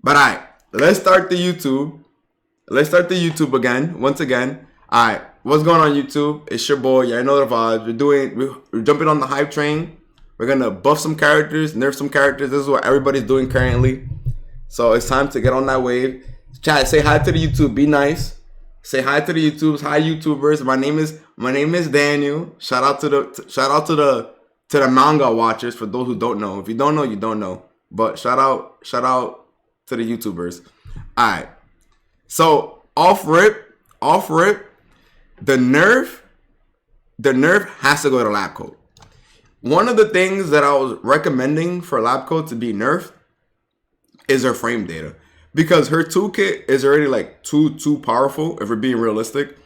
But all right, let's start the YouTube. Let's start the YouTube again. Once again. All right, what's going on YouTube? It's your boy. Yeah, I know the vibes. We're jumping on the hype train. We're gonna buff some characters, nerf some characters. This is what everybody's doing currently. So it's time to get on that wave. Chat, say hi to the YouTube. Be nice. Say hi to the YouTubers. Hi YouTubers. My name is Daniel. Shout out to the manga watchers. For those who don't know, if you don't know, you don't know. But shout out to the YouTubers. All right. So off rip, the nerf has to go to lab coat. One of the things that I was recommending for lab coat to be nerfed is her frame data, because her toolkit is already like too powerful. If we're being realistic,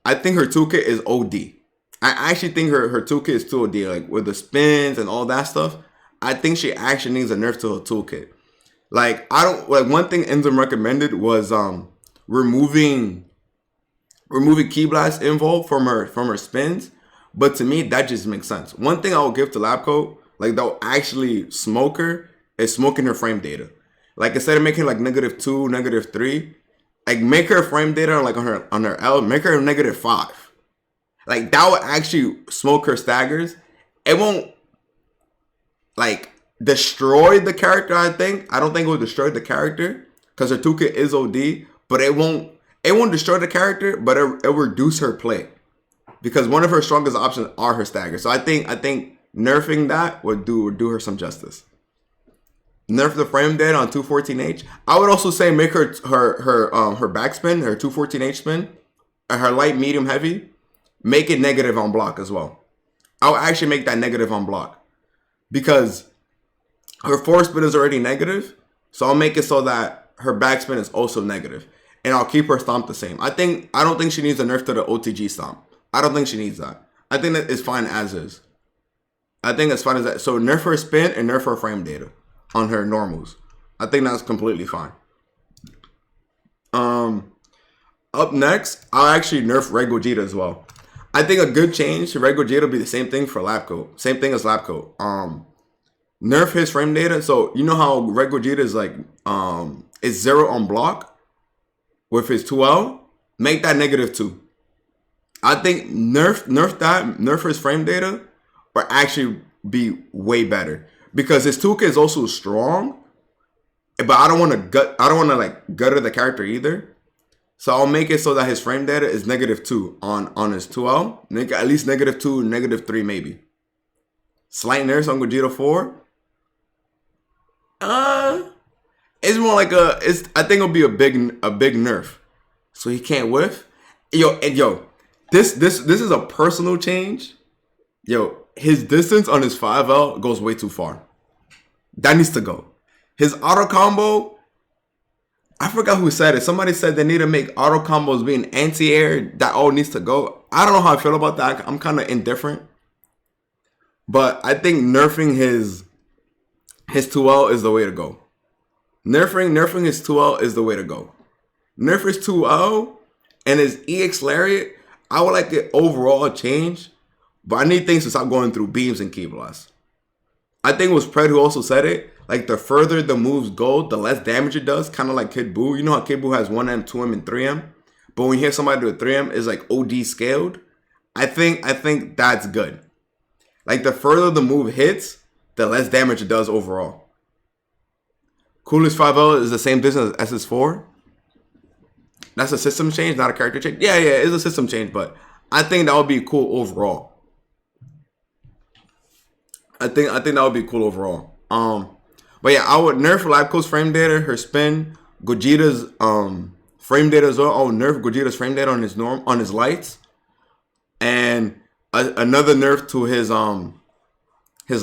I think her toolkit is OD. I actually think her toolkit is too OD, like with the spins and all that stuff. I think she actually needs a nerf to her toolkit. Like one thing Enzim recommended was removing Ki Blast info from her spins, but to me that just makes sense. One thing I will give to lab coat, like they'll actually smoke her, is smoking her frame data. Like instead of making like -2, -3, like make her frame data like on her L, make her -5. Like that would actually smoke her staggers. It won't like destroy the character. I don't think it will destroy the character because her toolkit is OD, but it won't destroy the character, but it will reduce her play because one of her strongest options are her staggers. So I think nerfing that would do her some justice. Nerf the frame data on 214H. I would also say make her backspin, her 214H spin, her light, medium, heavy, make it negative on block as well. I'll actually make that negative on block because her force spin is already negative. So I'll make it so that her backspin is also negative. And I'll keep her stomp the same. I don't think she needs a nerf to the OTG stomp. I don't think she needs that. I think that is fine as is. I think it's fine as that. So nerf her spin and nerf her frame data on her normals. I think that's completely fine. Up next, I'll actually nerf Red Gogeta as well. I think a good change to Red Gogeta will be the same thing for lab coat. Same thing as lab coat. Nerf his frame data. So you know how Red Gogeta is like is 0 on block with his 2L? Make that -2. I think nerf his frame data will actually be way better. Because his toolkit is also strong, but I don't want to like gutter the character either. So I'll make it so that his frame data is -2 on his 2L. At least -2, -3 maybe. Slight nerfs on Gogeta 4. It's more like I think it'll be a big nerf. So he can't whiff. Yo, this is a personal change. Yo, his distance on his 5L goes way too far. That needs to go. His auto combo, I forgot who said it. Somebody said they need to make auto combos being anti-air. That all needs to go. I don't know how I feel about that. I'm kind of indifferent. But I think nerfing his 2L is the way to go. Nerfing his 2L is the way to go. Nerf his 2L and his EX Lariat, I would like it overall change. But I need things to stop going through beams and Ki Blast. I think it was Pred who also said it. Like the further the moves go, the less damage it does. Kind of like Kid Buu. You know how Kid Buu has 1M, 2M, and 3M. But when you hear somebody do a 3M, it's like OD scaled. I think that's good. Like the further the move hits, the less damage it does overall. Coolest 5L is the same distance as SS4. That's a system change, not a character change. Yeah, it's a system change, but I think that would be cool overall. I think that would be cool overall. But yeah, I would nerf lab coat's frame data, her spin, Gogeta's frame data as well. I would nerf Gogeta's frame data on his lights, and another nerf to his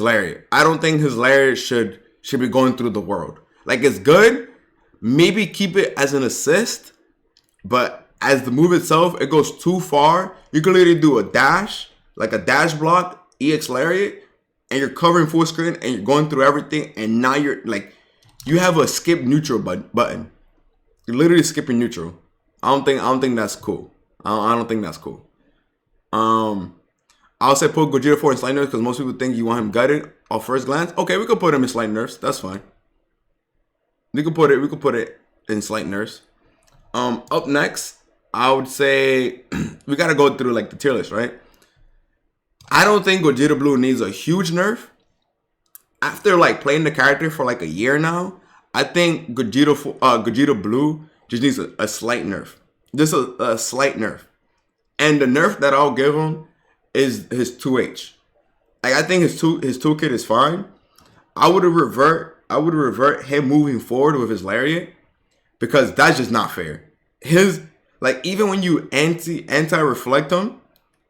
lariat. I don't think his lariat should be going through the world. Like it's good, maybe keep it as an assist, but as the move itself, it goes too far. You can literally do a dash, like a dash block, EX lariat, and you're covering full screen and you're going through everything, and now you're like, you have a skip neutral button. You're literally skipping neutral. I don't think that's cool. I don't think that's cool. I'll say put Gogeta 4 in slight nerfs because most people think you want him gutted off first glance. Okay, we could put him in slight nerfs. That's fine. We could put it in slight nerfs. Up next, I would say we gotta go through like the tier list, right? I don't think Vegeta Blue needs a huge nerf. After like playing the character for like a year now, I think Vegeta Blue just needs a slight nerf. Just a slight nerf. And the nerf that I'll give him is his 2H. Like, I think his toolkit is fine. I would revert him moving forward with his lariat, because that's just not fair. His, like, even when you anti-reflect him,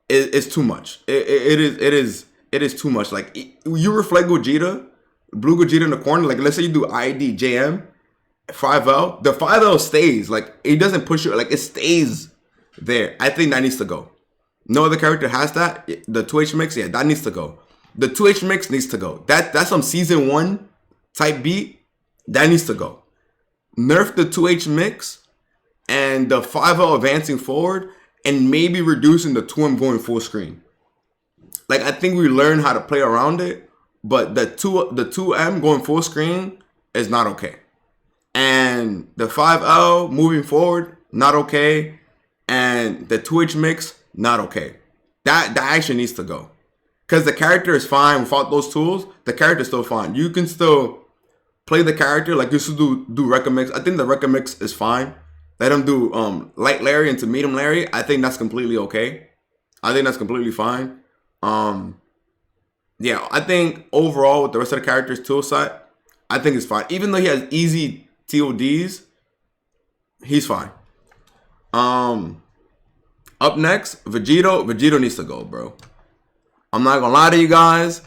it's too much. It is too much. Like, you reflect Gogeta, blue Gogeta in the corner. Like, let's say you do ID JM 5L. The 5L stays. Like, it doesn't push you. Like, it stays there. I think that needs to go. No other character has that. The 2H mix, yeah, that needs to go. The 2H mix needs to go. That's some season 1 type beat. That needs to go. Nerf the 2H mix and the 5L advancing forward, and maybe reducing the 2M going full screen. Like, I think we learned how to play around it, but the 2M going full screen is not okay. And the 5L moving forward, not okay. And the 2H mix, not okay. That actually needs to go. Because the character is fine without those tools. The character is still fine. You can still play the character like you should do Rekka mix. I think the Rekka mix is fine. Let him do light Larry into medium Larry. I think that's completely okay. I think that's completely fine. Yeah, I think overall with the rest of the characters tool set, I think it's fine. Even though he has easy TODs, he's fine. Up next, Vegito. Vegito needs to go, bro. I'm not gonna lie to you guys.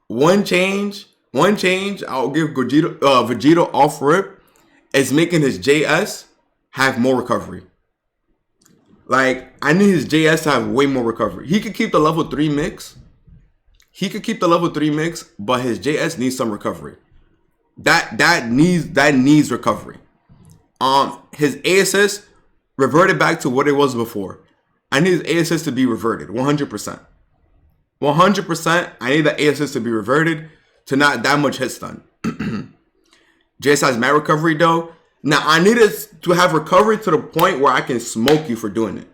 One change I'll give Vegito off rip is making his JS have more recovery. Like, I need his JS to have way more recovery. He could keep the level 3 mix. But his JS needs some recovery. That needs recovery. His ASS reverted back to what it was before. I need his ASS to be reverted 100%. 100%. I need the ASS to be reverted to not that much hit stun. JS has mad recovery though. Now I need it to have recovery to the point where I can smoke you for doing it.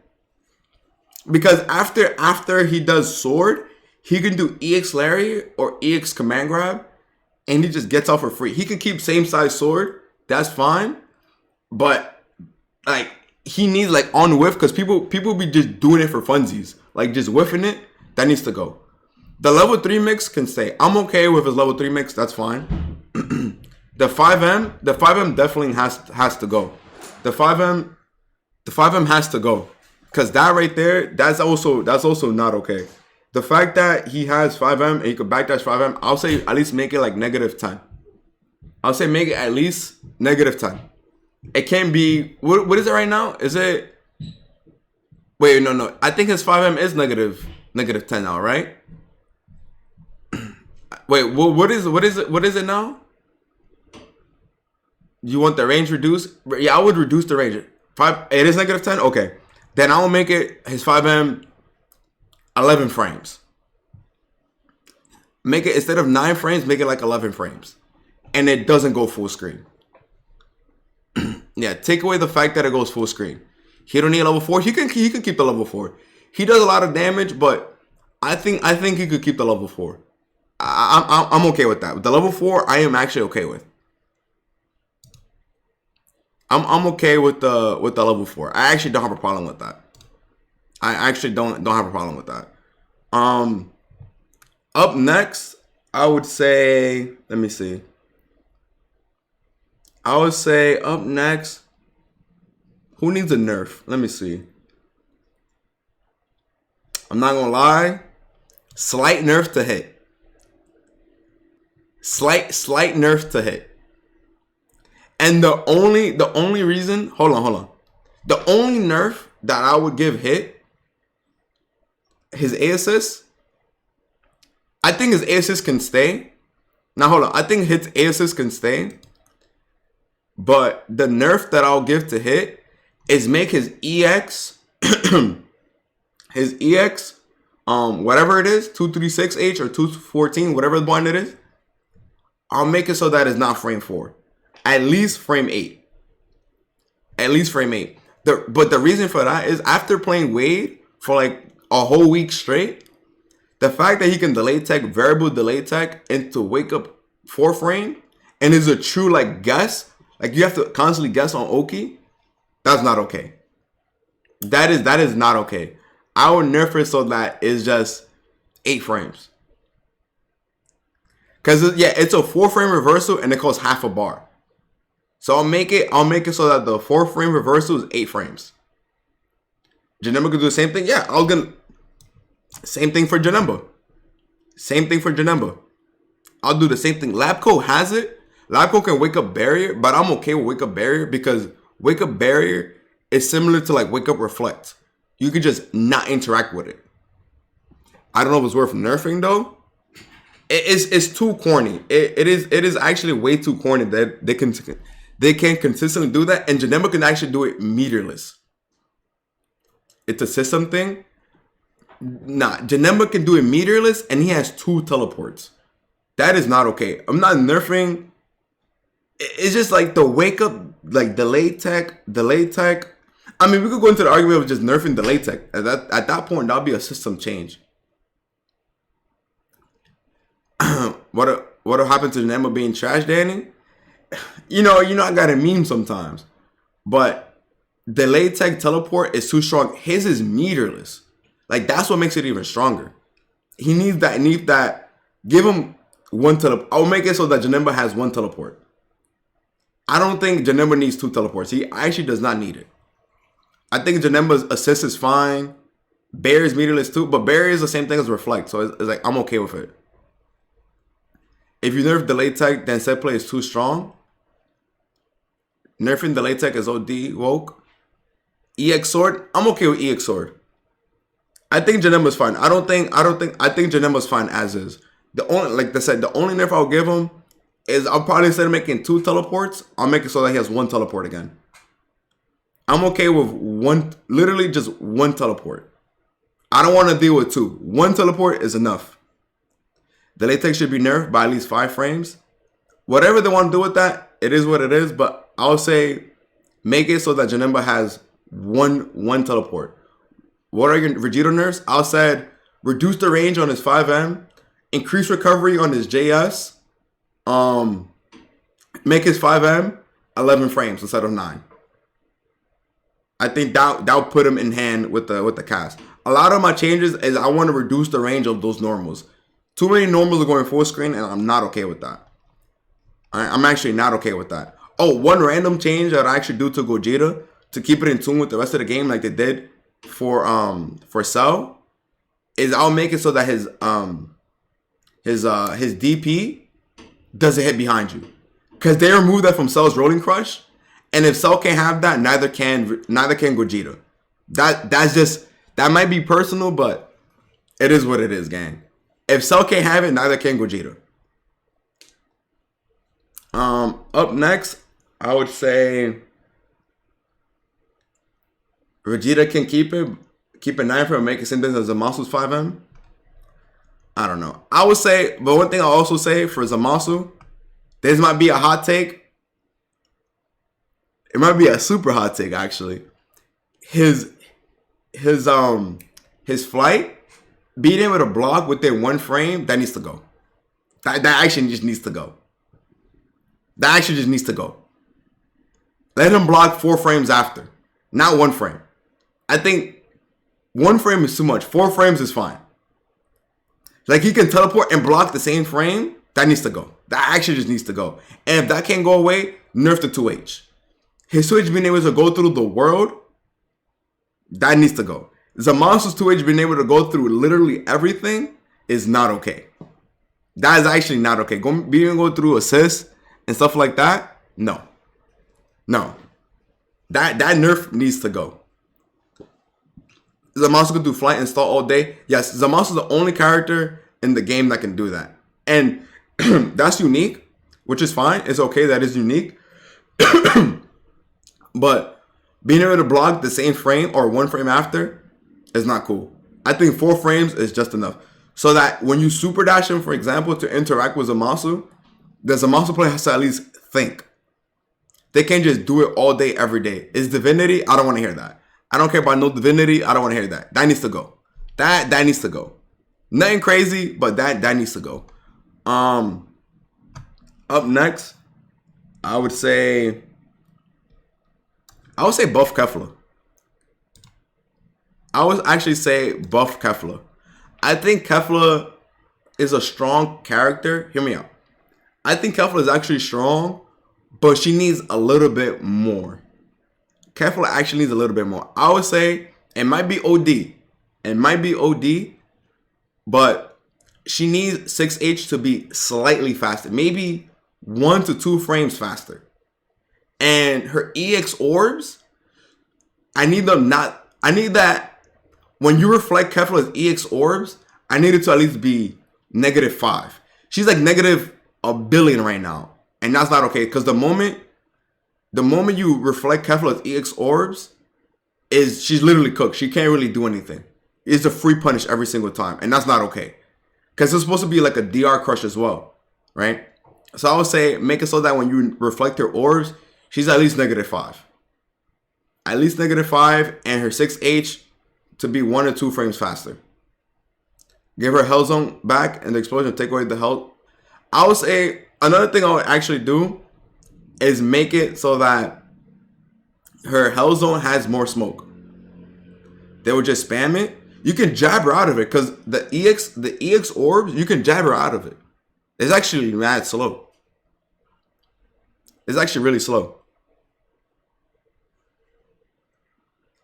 Because after he does sword, he can do EX Larry or EX command grab, and he just gets off for free. He can keep same size sword, that's fine. But like, he needs like on whiff, because people be just doing it for funsies, like just whiffing it. That needs to go. The level 3 mix can stay. I'm okay with his level 3 mix. That's fine. The 5M definitely has to go. The 5M has to go, because that right there, that's also not okay. The fact that he has 5M and he could backdash 5M, I'll say at least make it like -10. I'll say make it at least -10. It can't be, what is it right now? Is it, wait, no. I think his 5M is -10 now, right? Wait, what is it now? You want the range reduced? Yeah, I would reduce the range. It is -10? Okay. Then I will make it his 5M 11 frames. Make it, instead of 9 frames, make it like 11 frames. And it doesn't go full screen. Yeah, take away the fact that it goes full screen. He don't need level 4. He can keep the level 4. He does a lot of damage, but I think he could keep the level 4. I'm okay with that. With the level 4, I am actually okay with. I'm okay with the level 4. I actually don't have a problem with that. I actually don't have a problem with that. Up next, I would say, let me see. I would say up next, who needs a nerf? Let me see. I'm not gonna lie. Slight nerf to hit. Slight nerf to hit. And the only reason, hold on. The only nerf that I would give hit, his ASS, I think his ASS can stay. Now hold on, I think his ASS can stay. But the nerf that I'll give to hit is make his EX, whatever it is, 236H or 214, whatever the bond it is, I'll make it so that it's not frame 4. at least frame 8. At least frame 8. But the reason for that is after playing Wade for like a whole week straight, the fact that he can delay tech, variable delay tech into wake up 4 frame and is a true like guess, like you have to constantly guess on Oki, that's not okay. That is not okay. I would nerf it so that it's just 8 frames. Cause yeah, it's a 4 frame reversal and it costs half a bar. So I'll make it so that the 4 frame reversal is 8 frames. Janemba could do the same thing. Yeah, same thing for Janemba. Same thing for Janemba. I'll do the same thing. Labco has it. Labco can wake up barrier, but I'm okay with wake up barrier because wake up barrier is similar to like wake up reflect. You could just not interact with it. I don't know if it's worth nerfing though. It's too corny. It is actually way too corny that they can consistently do that, and Janemba can actually do it meterless. It's a system thing. Nah, Janemba can do it meterless, and he has 2 teleports. That is not okay. I'm not nerfing. It's just like the wake up, like delay tech. I mean, we could go into the argument of just nerfing delay tech. At that point, that'll be a system change. What happened to Janemba being trash, Danny? You know, I got a meme sometimes, but delay tech teleport is too strong. His is meterless. Like that's what makes it even stronger. He needs that. Give him 1 teleport. I'll make it so that Janemba has 1 teleport. I don't think Janemba needs 2 teleports. He actually does not need it. I think Janemba's assist is fine. Barrier is meterless too, but barrier is the same thing as reflect. So it's like I'm okay with it. If you nerf delay tech, then set play is too strong. Nerfing delay tech is OD woke. EX sword, I'm okay with EX sword. I think Janemba's fine. I think Janemba's fine as is. The only nerf I'll give him is I'll probably instead of making 2 teleports, I'll make it so that he has 1 teleport again. I'm okay with literally just 1 teleport. I don't want to deal with 2. 1 teleport is enough. The latex should be nerfed by at least 5 frames. Whatever they want to do with that, it is what it is. But I'll say make it so that Janemba has one teleport. What are your Vegito nerfs? I'll say reduce the range on his 5M, increase recovery on his JS, make his 5M 11 frames instead of 9. I think that'll put him in hand with the cast. A lot of my changes is I want to reduce the range of those normals. Too many normals are going full screen, and I'm not okay with that. I'm actually not okay with that. Oh, one random change that I actually do to Gogeta to keep it in tune with the rest of the game, like they did for Cell, is I'll make it so that his DP doesn't hit behind you, because they removed that from Cell's Rolling Crush, and if Cell can't have that, neither can Gogeta. That might be personal, but it is what it is, gang. If Cell can't have it, neither can Gogeta. Up next, I would say Vegeta can keep it 9 for and make a sentence as Zamasu's 5M. I don't know. I would say, but one thing I'll also say for Zamasu, this might be a hot take. It might be a super hot take, actually. His flight, being able to block within 1 frame, that needs to go. That actually just needs to go. That actually just needs to go. Let him block 4 frames after, not 1 frame. I think 1 frame is too much. 4 frames is fine. Like he can teleport and block the same frame. That needs to go. That actually just needs to go. And if that can't go away, nerf the 2H. His 2H being able to go through the world, that needs to go. Zamasu's 2H being able to go through literally everything is not okay. That is actually not okay. Being able to go through assists and stuff like that, no. That nerf needs to go. Zamasu can do flight and stall all day. Yes, Zamasu is the only character in the game that can do that. And that's unique, which is fine. It's okay that is unique. But being able to block the same frame or 1 frame after is not cool. I think 4 frames is just enough. So that when you super dash him, for example, to interact with Zamasu, the Zamasu player has to at least think. They can't just do it all day, every day. It's divinity. I don't want to hear that. I don't care about no divinity. I don't want to hear that. That needs to go. That needs to go. Nothing crazy, but that needs to go. Up next, I would say buff Kefla. I would actually say buff Kefla. I think Kefla is a strong character. Hear me out. I think Kefla is actually strong, but she needs a little bit more. Kefla actually needs a little bit more. I would say it might be OD. It might be OD, but she needs 6H to be slightly faster. Maybe 1 to 2 frames faster. And her EX orbs, I need that when you reflect Kefla's EX orbs, I need it to at least be -5. She's like -1 billion right now. And that's not okay. Because the moment you reflect Kefla's EX orbs, she's literally cooked. She can't really do anything. It's a free punish every single time. And that's not okay. Because it's supposed to be like a DR crush as well. Right? So I would say make it so that when you reflect her orbs, she's at least -5. At least -5, and her 6H to be 1 or 2 frames faster. Give her Hell Zone back and the explosion, take away the health. I would say another thing I would actually do is make it so that her Hell Zone has more smoke. They would just spam it. You can jab her out of it because the EX orbs, you can jab her out of it. It's actually mad slow. It's actually really slow.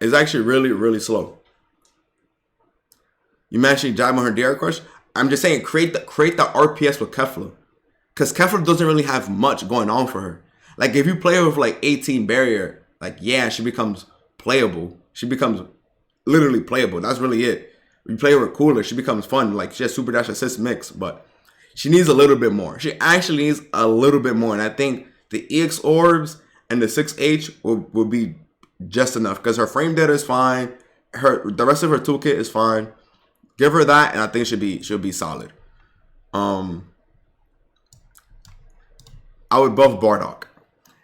It's actually really, really slow. You actually jab on her DR crush. I'm just saying, create the RPS with Kefla. Because Kefla doesn't really have much going on for her. Like, if you play her with, like, 18 barrier, like, yeah, she becomes playable. She becomes literally playable. That's really it. You play her with cooler, she becomes fun. Like, she has super dash assist mix. But she needs a little bit more. She actually needs a little bit more. And I think the EX orbs and the 6H will be just enough. Because her frame data is fine. The rest of her toolkit is fine. Give her that, and I think she'll be solid. I would buff Bardock.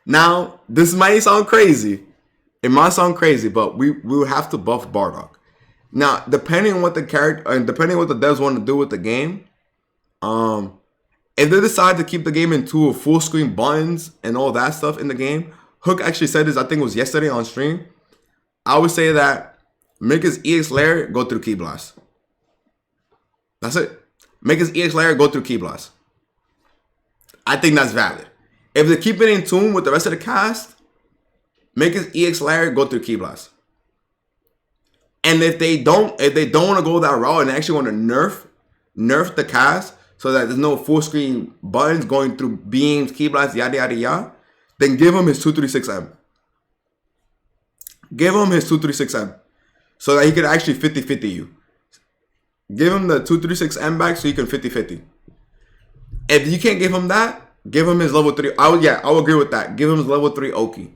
Now, this might sound crazy. It might sound crazy, but we will have to buff Bardock. Now, depending on what the character and depending on what the devs want to do with the game, if they decide to keep the game into full screen buttons and all that stuff in the game, Hook actually said this, I think it was yesterday on stream. I would say that make his EX layer go through Key Blast. That's it. Make his EX layer go through Key Blast. I think that's valid. If they keep it in tune with the rest of the cast, make his EX layer go through Key Blast. And if they don't want to go that route and they actually want to nerf the cast so that there's no full screen buttons going through beams, Key Blast, yada yada yada, then give him his 236M. Give him his 236M so that he could actually 50-50 you. Give him the 236M back so he can 50-50. If you can't give him that, give him his level 3. I would agree with that. Give him his level 3 Oki.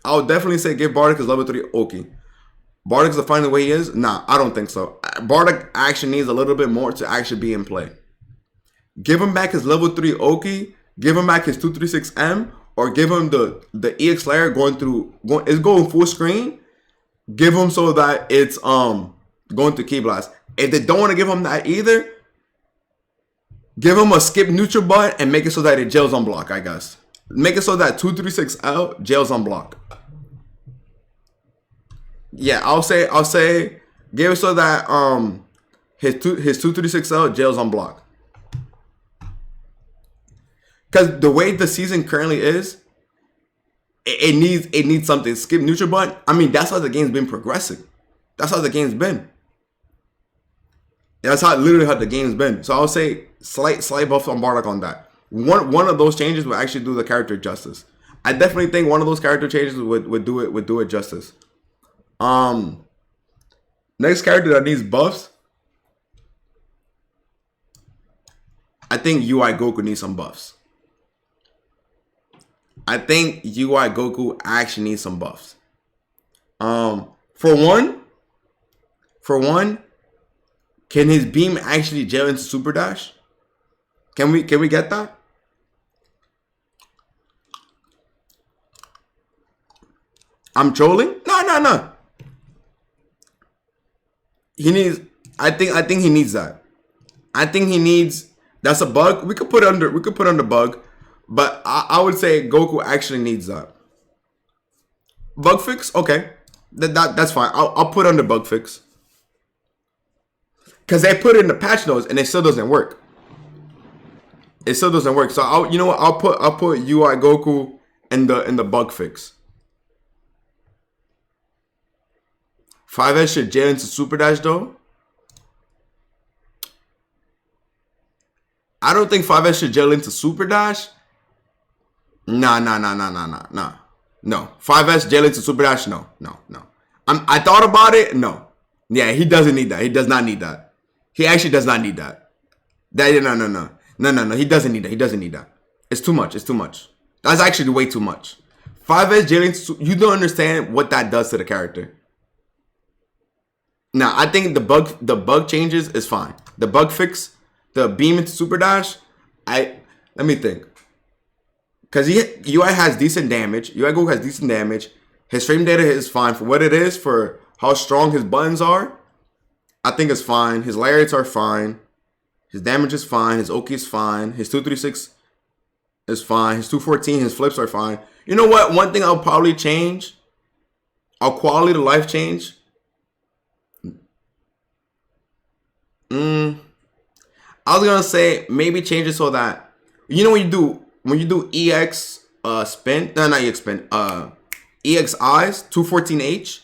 I would definitely say give Bardock his level 3 Oki. Bardock's the final way he is? Nah, I don't think so. Bardock actually needs a little bit more to actually be in play. Give him back his level 3 Oki. Give him back his 236M. Or give him the EX layer going full screen. Give him so that it's going to Key Blast. If they don't want to give him that either, give him a skip neutral button and make it so that it jails on block, I guess. Make it so that 236L jails on block. Yeah, I'll say give it so that his 236L jails on block. Because the way the season currently is, it needs something. Skip neutral button. I mean, that's how the game's been progressing. That's how the game's been. That's literally how the game's been. So I'll say slight buff on Bardock on that. One of those changes will actually do the character justice. I definitely think one of those character changes would do it justice. Next character that needs buffs, I think UI Goku needs some buffs. I think UI Goku actually needs some buffs. For one, can his beam actually gel into Super Dash? Can we get that? I'm trolling? No. He needs. I think he needs that. I think he needs. That's a bug. We could put under bug, but I would say Goku actually needs that. Bug fix, okay. That's fine. I'll put under bug fix. Cause they put it in the patch notes and it still doesn't work. It still doesn't work. So you know what? I'll put UI Goku in the bug fix. 5S should jail into Super Dash though. I don't think 5S should jail into Super Dash. Nah. No. 5S jail into Super Dash. No. I thought about it. No. Yeah, he doesn't need that. He does not need that. He actually does not need that. No. He doesn't need that. He doesn't need that. It's too much. That's actually way too much. 5S jailing. You don't understand what that does to the character. Now, I think the bug changes is fine. The bug fix, the beam into Super Dash. Let me think. Because UI has decent damage. UI Goku has decent damage. His frame data is fine for what it is, for how strong his buttons are. I think it's fine. His lariats are fine. His damage is fine. His Oki is fine. His 236 is fine. His 214, his flips are fine. You know what? One thing I'll probably change. I'll quality of life change. I was gonna say maybe change it so that when you do EX spin, no, not EX spin, EX eyes 214H.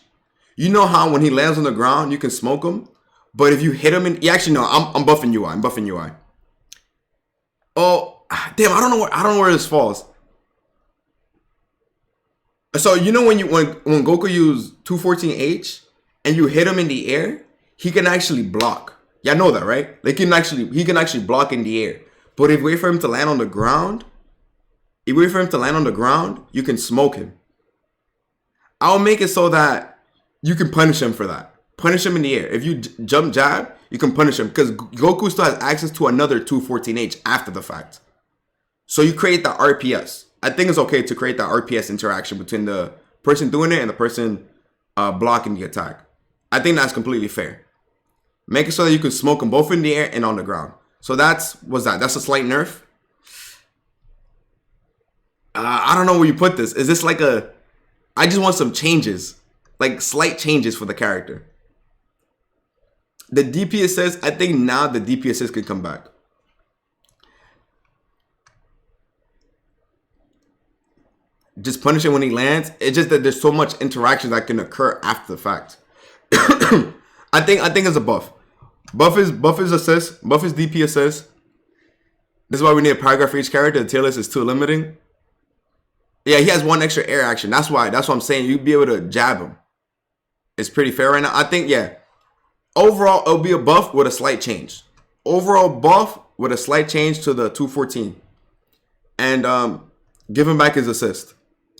You know how when he lands on the ground you can smoke him, but if you hit him actually no, I'm buffing UI. Oh damn, I don't know where this falls. So when Goku used 214H and you hit him in the air, he can actually block. Y'all know that, right? Like he can actually block in the air. But if you wait for him to land on the ground, you can smoke him. I'll make it so that you can punish him for that. Punish him in the air. If you jump jab, you can punish him because Goku still has access to another 214H after the fact. So you create that RPS. I think it's okay to create that RPS interaction between the person doing it and the person blocking the attack. I think that's completely fair. Make it so that you can smoke them both in the air and on the ground. So that's a slight nerf. I don't know where you put this. Is this like I just want some changes. Like slight changes for the character. The DPSS, I think now the DPSS can come back. Just punish him when he lands. It's just that there's so much interaction that can occur after the fact. I think it's a buff. Buff is assist. Buff is DP assist. This is why we need a paragraph for each character. The tier list is too limiting. Yeah, he has one extra air action. That's what I'm saying. You'd be able to jab him. It's pretty fair right now. I think, yeah. Overall, it'll be a buff with a slight change. Overall buff with a slight change to the 214. And give him back his assist.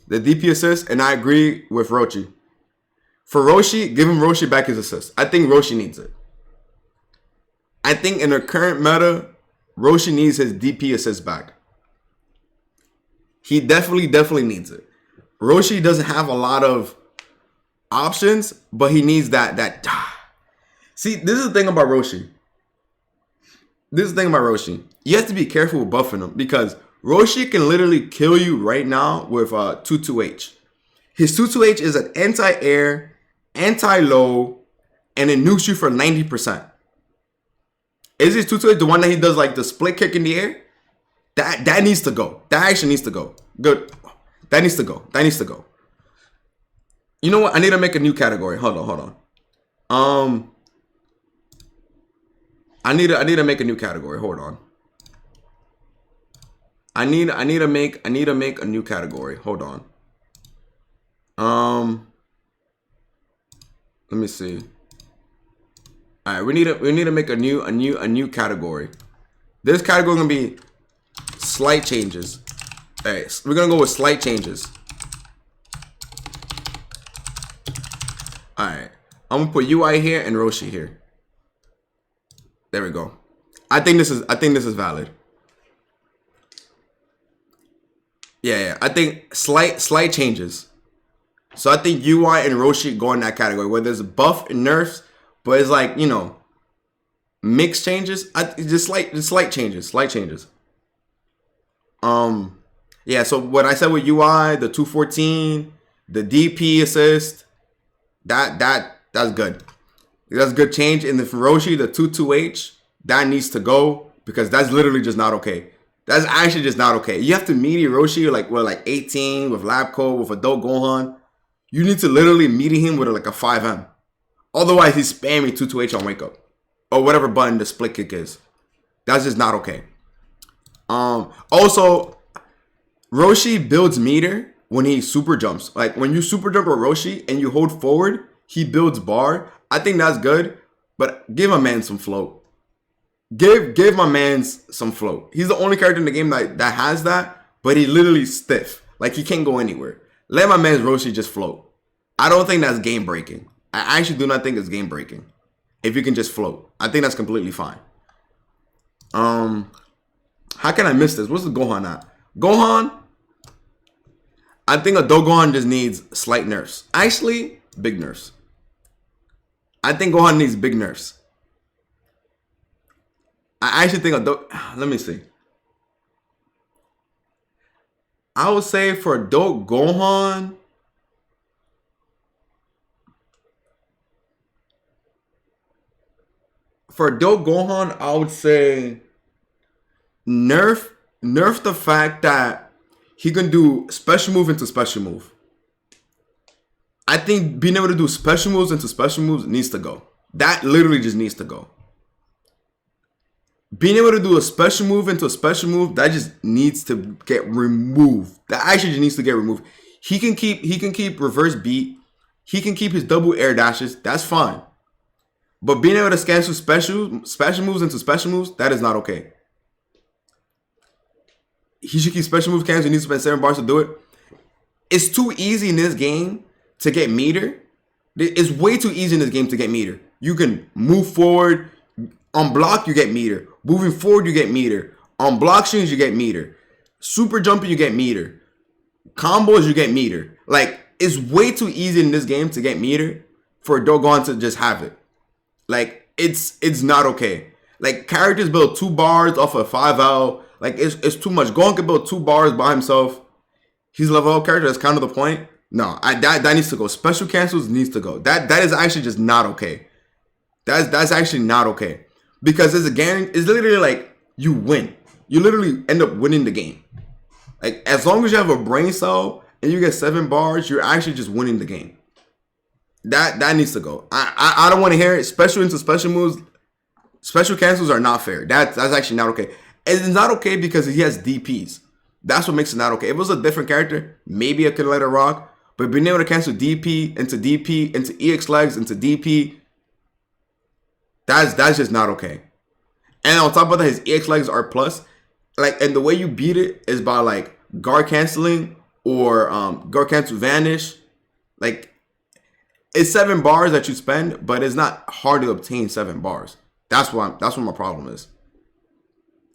The DP assist, and I agree with Roshi. For Roshi, give him Roshi back his assist. I think Roshi needs it. I think in the current meta, Roshi needs his DP assist back. He definitely needs it. Roshi doesn't have a lot of options, but he needs that. See, this is the thing about Roshi. You have to be careful with buffing him because Roshi can literally kill you right now with 22H. His 22H is an anti-air, anti-low, and it nukes you for 90%. Is his 22H the one that he does like the split kick in the air? That needs to go. That actually needs to go. Good. That needs to go. You know what? I need to make a new category. Hold on. I need to make a new category. Hold on. I need to make a new category. Hold on. Let me see. All right, we need to make a new category. This category gonna be slight changes. All right, so we're gonna go with slight changes. All right, I'm gonna put UI here and Roshi here. There we go. I think this is valid. Yeah. I think slight changes. So I think UI and Roshi go in that category where there's buff and nerfs, but it's like, you know, mix changes. Just slight changes. Yeah, so what I said with UI, the 214, the DP assist, that's good. That's good change. And the Roshi, the 22H, that needs to go because that's literally just not okay. That's actually just not okay. You have to meet Roshi like 18 with lab code with adult Gohan. You need to literally meet him with like a 5M. Otherwise, he's spamming 22H on wake up or whatever button the split kick is. That's just not okay. Also, Roshi builds meter when he super jumps. Like when you super jump with Roshi and you hold forward, he builds bar. I think that's good, but give a man some float. Give my man some float. He's the only character in the game that has that, but he literally stiff. Like he can't go anywhere. Let my man Roshi just float. I don't think that's game breaking. I actually do not think it's game breaking. If you can just float, I think that's completely fine. How can I miss this? What's the Gohan at? Gohan, I think adult Gohan just needs slight nerfs. Actually, big nerfs. I think Gohan needs big nerfs. I actually think adult... Let me see. I would say for adult Gohan... For adult Gohan, I would say... Nerf the fact that he can do special move into special move. I think being able to do special moves into special moves needs to go. That literally just needs to go. Being able to do a special move into a special move, that just needs to get removed. That actually just needs to get removed. He can keep reverse beat. He can keep his double air dashes. That's fine. But being able to cancel special moves into special moves, that is not okay. He should keep special moves cancelled. He needs to spend 7 bars to do it. It's too easy in this game to get meter. It's way too easy in this game to get meter. You can move forward. On block, you get meter. Moving forward, you get meter. On block strings, you get meter. Super jumping, you get meter. Combos, you get meter. Like, it's way too easy in this game to get meter for Gohan to just have it. Like, it's not okay. Like, characters build 2 bars off of 5L. Like, it's too much. Gohan can build 2 bars by himself. He's a level up character. That's kind of the point. No, that needs to go. Special cancels needs to go. That is actually just not okay. That's actually not okay. Because it's literally like you win. You literally end up winning the game. Like as long as you have a brain cell and you get 7 bars, you're actually just winning the game. That needs to go. I don't want to hear it. Special into special moves. Special cancels are not fair. That's actually not okay. And it's not okay because he has DPs. That's what makes it not okay. If it was a different character, maybe I could let it rock. But being able to cancel DP into EX legs into DP, that's just not okay. And on top of that, his EX legs are plus. Like, and the way you beat it is by like guard canceling or guard cancel vanish. Like, it's 7 bars that you spend, but it's not hard to obtain 7 bars. That's what my problem is.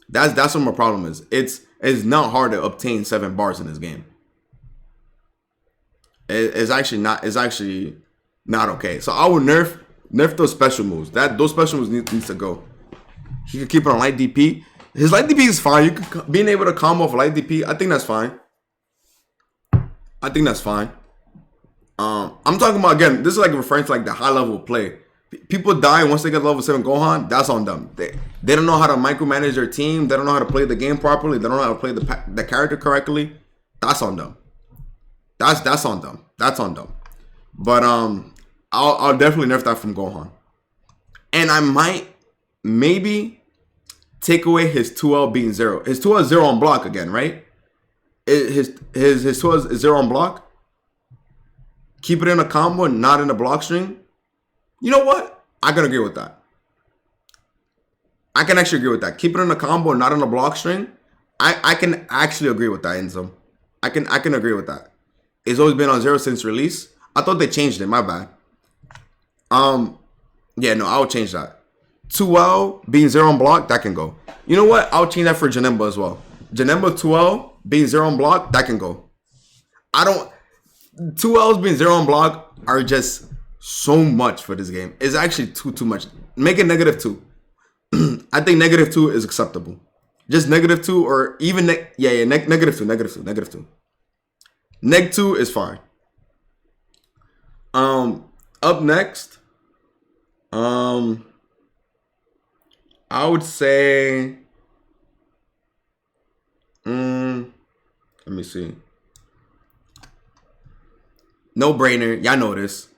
That's what my problem is. It's not hard to obtain 7 bars in this game. It's actually not okay. So I would nerf those special moves. Those special moves needs to go. He can keep it on light DP. His light DP is fine. Being able to combo off light DP, I think that's fine. I'm talking about, again, this is like referring to like the high level play. People die once they get level 7 Gohan. That's on them. They don't know how to micromanage their team. They don't know how to play the game properly. They don't know how to play the character correctly. That's on them. That's on them. That's on them. But I'll definitely nerf that from Gohan. And I might maybe take away his 2L being 0. His 2L is 0 on block again, right? His 2L is 0 on block. Keep it in a combo and not in a block string. You know what? I can agree with that. I can actually agree with that. Keep it in a combo and not in a block string. I can actually agree with that, Enzo. I can agree with that. It's always been on 0 since release. I thought they changed it. My bad. Yeah, no, I'll change that. 2L being 0 on block, that can go. You know what? I'll change that for Janemba as well. Janemba 2L being 0 on block, that can go. 2Ls being 0 on block are just so much for this game. It's actually too much. Make it -2. I think -2 is acceptable. Just -2 or even -2. -2 is fine. Up next, I would say, let me see. No brainer, y'all know this.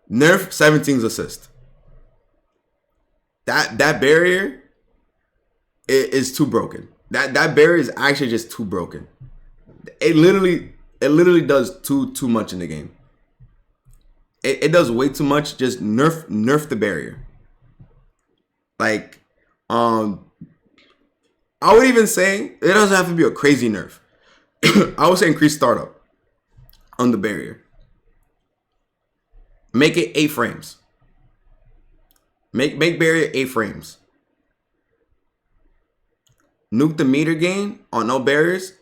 Nerf 17's assist. That barrier is too broken. That barrier is actually just too broken. It literally does too much in the game. It does way too much. Just nerf the barrier. Like, I would even say it doesn't have to be a crazy nerf. I would say increase startup on the barrier. Make it 8 frames. Make barrier 8 frames. Nuke the meter gain on no barriers.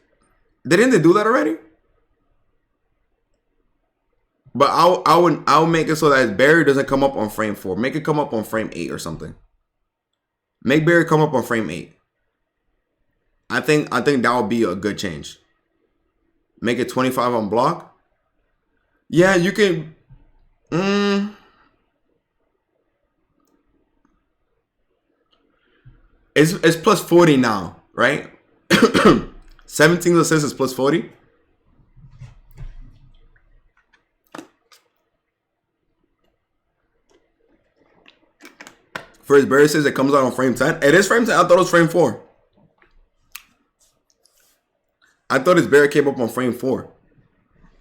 Didn't they do that already? But I would make it so that barrier doesn't come up on frame 4. Make it come up on frame 8 or something. Make barrier come up on frame 8. I think that would be a good change. Make it 25 on block. Yeah, you can. It's plus 40 now, right? 17 assists is plus 40. For his barrier says it comes out on frame 10. It is frame 10. I thought it was frame 4. I thought his barrier came up on frame 4.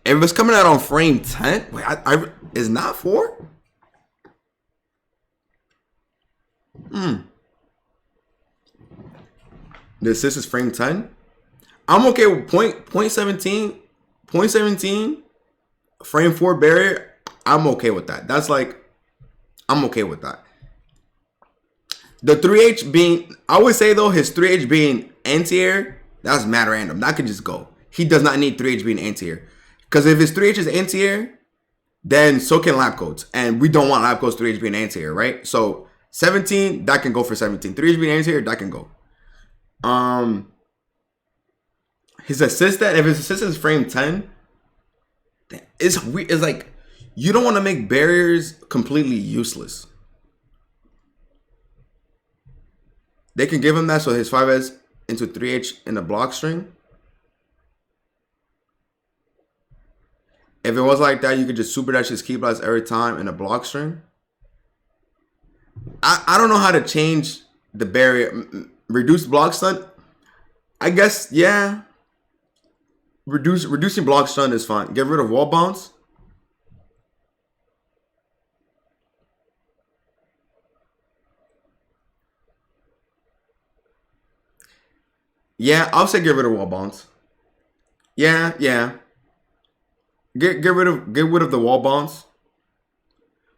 If it's coming out on frame 10, wait, is not 4? The assist is frame 10. I'm okay with point 17. Point 17, frame 4 barrier. I'm okay with that. That's like, I'm okay with that. The 3H being, I would say though, his 3H being anti-air, that's mad random. That could just go. He does not need 3H being anti-air. Because if his 3H is anti-air, then so can lap codes. And we don't want lap codes 3H being anti-air, right? So 17, that can go for 17. 3H being anti-air, that can go. His assistant, if his assistant is frame 10, it's like, you don't want to make barriers completely useless. They can give him that so his 5S into 3H in the block string. If it was like that, you could just super dash his key blast every time in a block string. I don't know how to change the barrier. Reduce block stun. I guess, yeah. Reducing block stun is fine. Get rid of wall bounce. Yeah, I'll say get rid of wall bounce. Yeah. Get rid of the wall bounce.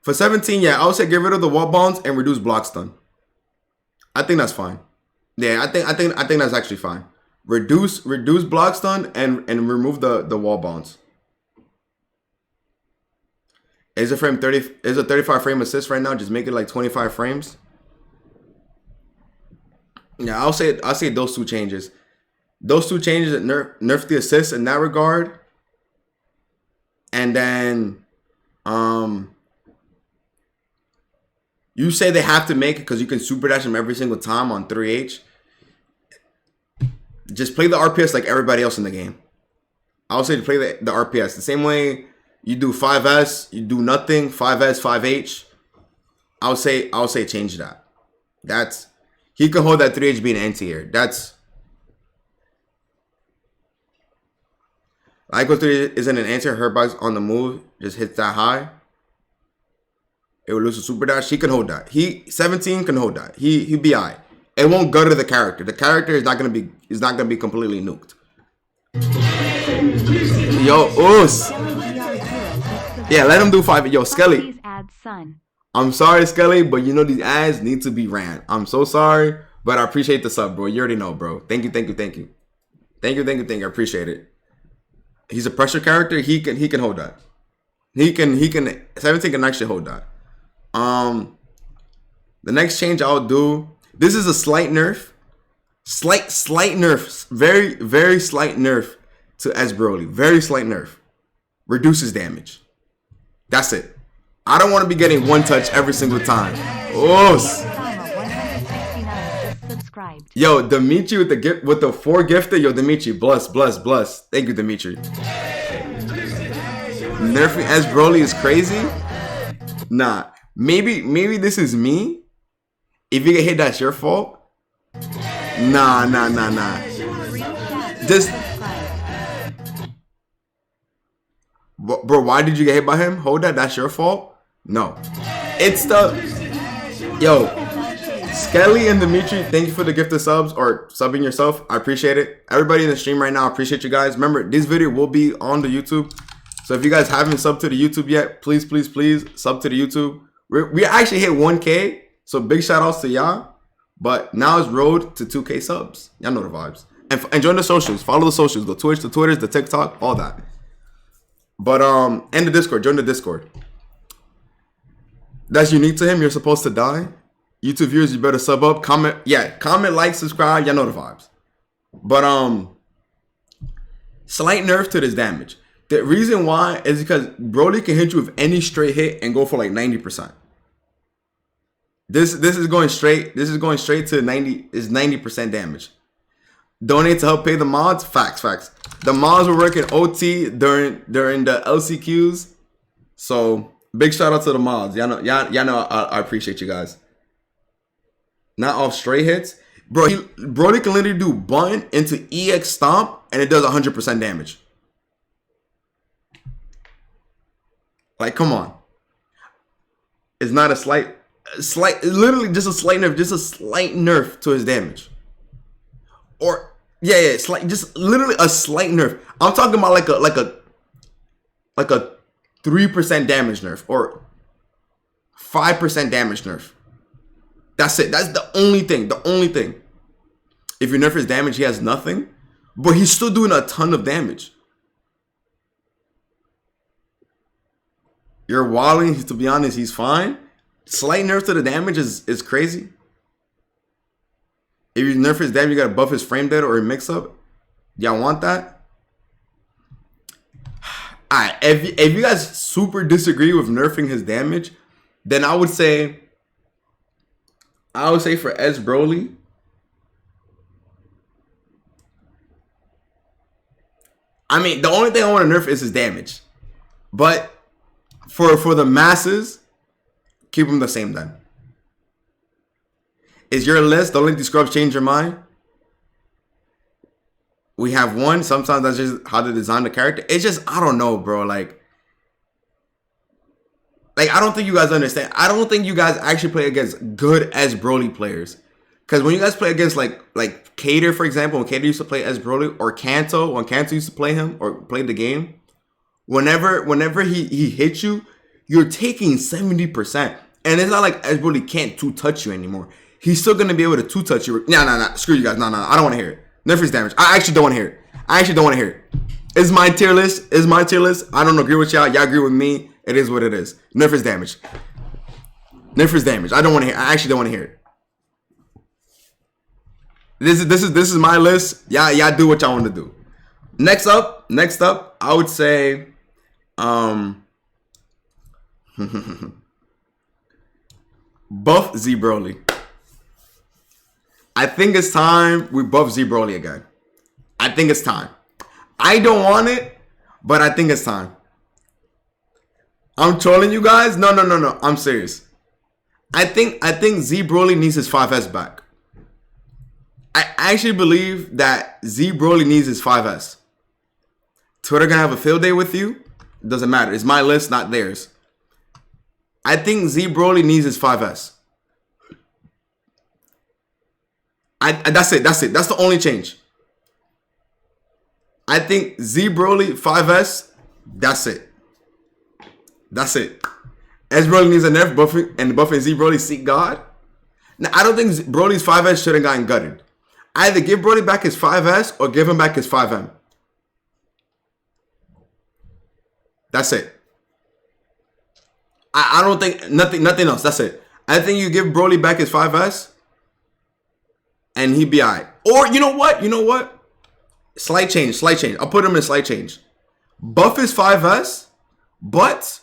For 17, yeah, I would say get rid of the wall bounce and reduce block stun. I think that's fine. Yeah, I think that's actually fine. Reduce block stun and remove the wall bounce. Is a frame 30? Is a 35 frame assist right now? Just make it like 25 frames. Yeah, I'll say those two changes. Those two changes that nerf the assist in that regard. And then you say they have to make it because you can super dash them every single time on 3H. Just play the RPS like everybody else in the game. I'll say to play the RPS. The same way you do 5S, you do nothing, 5S, 5H. I'll say change that. That's, he can hold that 3H being anti-air. That's, Ico 3 isn't an anti-air. Her box on the move just hits that high. It will lose a super dash. He can hold that. 17 can hold that. He BI. It won't gutter the character. The character is not gonna be completely nuked. Yo, Us. Yeah, let him do 5. Yo, Skelly. I'm sorry, Skelly, but you know these ads need to be ran. I'm so sorry, but I appreciate the sub, bro. You already know, bro. Thank you. I appreciate it. He's a pressure character. He can hold that. He can 17 can actually hold that. The next change I'll do. This is a slight nerf. Slight nerf. Very slight nerf to S Broly. Very slight nerf. Reduces damage. That's it. I don't want to be getting one touch every single time. Oh. Yo, Dimitri with the gift, with the 4 gifted. Yo, Dimitri, bless. Thank you, Dimitri. Nerfing S Broly is crazy. Nah, maybe this is me. If you get hit, that's your fault. Nah. Just, bro, why did you get hit by him? Hold that, that's your fault. No, it's the yo. Skelly and Dimitri, thank you for the gifted subs or subbing yourself. I appreciate it. Everybody in the stream right now, I appreciate you guys. Remember, this video will be on the YouTube. So if you guys haven't subbed to the YouTube yet, please sub to the YouTube. We actually hit 1K. So big shout outs to y'all. But now it's road to 2K subs. Y'all know the vibes. And join the socials. Follow the socials. The Twitch, the Twitters, the TikTok, all that. But and the Discord. Join the Discord. That's unique to him. You're supposed to die. YouTube viewers, you better sub up, comment, comment, like, subscribe, y'all know the vibes. But slight nerf to this damage. The reason why is because Broly can hit you with any straight hit and go for like 90%. This is going straight to 90, is 90% damage. Donate to help pay the mods. Facts. The mods were working OT during the LCQs. So big shout out to the mods. Y'all know I appreciate you guys. Not off straight hits. Broly can literally do button into EX stomp and it does 100% damage. Like, come on. It's not a slight, literally just a slight nerf to his damage. Or slight, just literally a slight nerf. I'm talking about like a 3% damage nerf or 5% damage nerf. That's it. That's the only thing. If you nerf his damage, he has nothing. But he's still doing a ton of damage. You're walling. To be honest, he's fine. Slight nerf to the damage is crazy. If you nerf his damage, you gotta buff his frame data or a mix-up. Y'all want that? Alright, if you guys super disagree with nerfing his damage, then I would say for S Broly, I mean, the only thing I want to nerf is his damage. But for the masses, keep him the same then. Is your list, don't let these scrubs change your mind? We have one. Sometimes that's just how they design the character. It's just, I don't know, bro. Like I don't think you guys understand. I don't think you guys actually play against good S Broly players. Because when you guys play against like Cater, for example, when Cater used to play S Broly, or Kanto, when Kanto used to play him or play the game, whenever he hits you, you're taking 70%. And it's not like S Broly can't 2-touch you anymore. He's still gonna be able to 2-touch you. Nah. Screw you guys. No. I don't want to hear it. Nerf his damage. I actually don't want to hear it. It's my tier list. I don't agree with y'all. Y'all agree with me. It is what it is. Nerf his damage. I don't want to hear. I actually don't want to hear it. This is my list. Y'all do what y'all want to do. Next up, I would say, buff Z Broly. I think it's time we buff Z Broly again. I think it's time. I don't want it, but I think it's time. I'm trolling you guys. No. I'm serious. I think Z Broly needs his 5S back. I actually believe that Z Broly needs his 5S. Twitter gonna have a field day with you. It doesn't matter. It's my list, not theirs. I think Z Broly needs his 5S. That's it. That's the only change. I think Z Broly 5S. That's it. S Broly needs a nerf buffing and buffing Z Broly seek God. Now I don't think Broly's 5S should have gotten gutted. Either give Broly back his 5S or give him back his 5M. That's it. I don't think nothing else. That's it. I think you give Broly back his 5S and he'd be alright. Or you know what? Slight change. I'll put him in slight change. Buff his 5S, but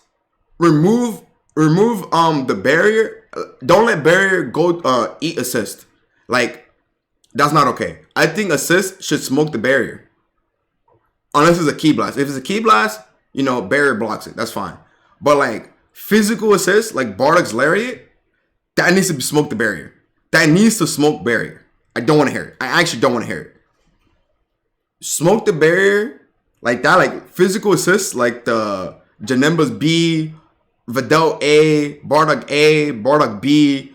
remove the barrier. Don't let barrier go eat assist. Like, that's not okay. I think assist should smoke the barrier. Unless it's a key blast. If it's a key blast, you know, barrier blocks it. That's fine. But like physical assist, like Bardock's lariat, that needs to smoke the barrier. That needs to smoke barrier. I don't want to hear it. I actually don't want to hear it. Smoke the barrier like that, like physical assists, like the Janemba's B, Videl A, Bardock B,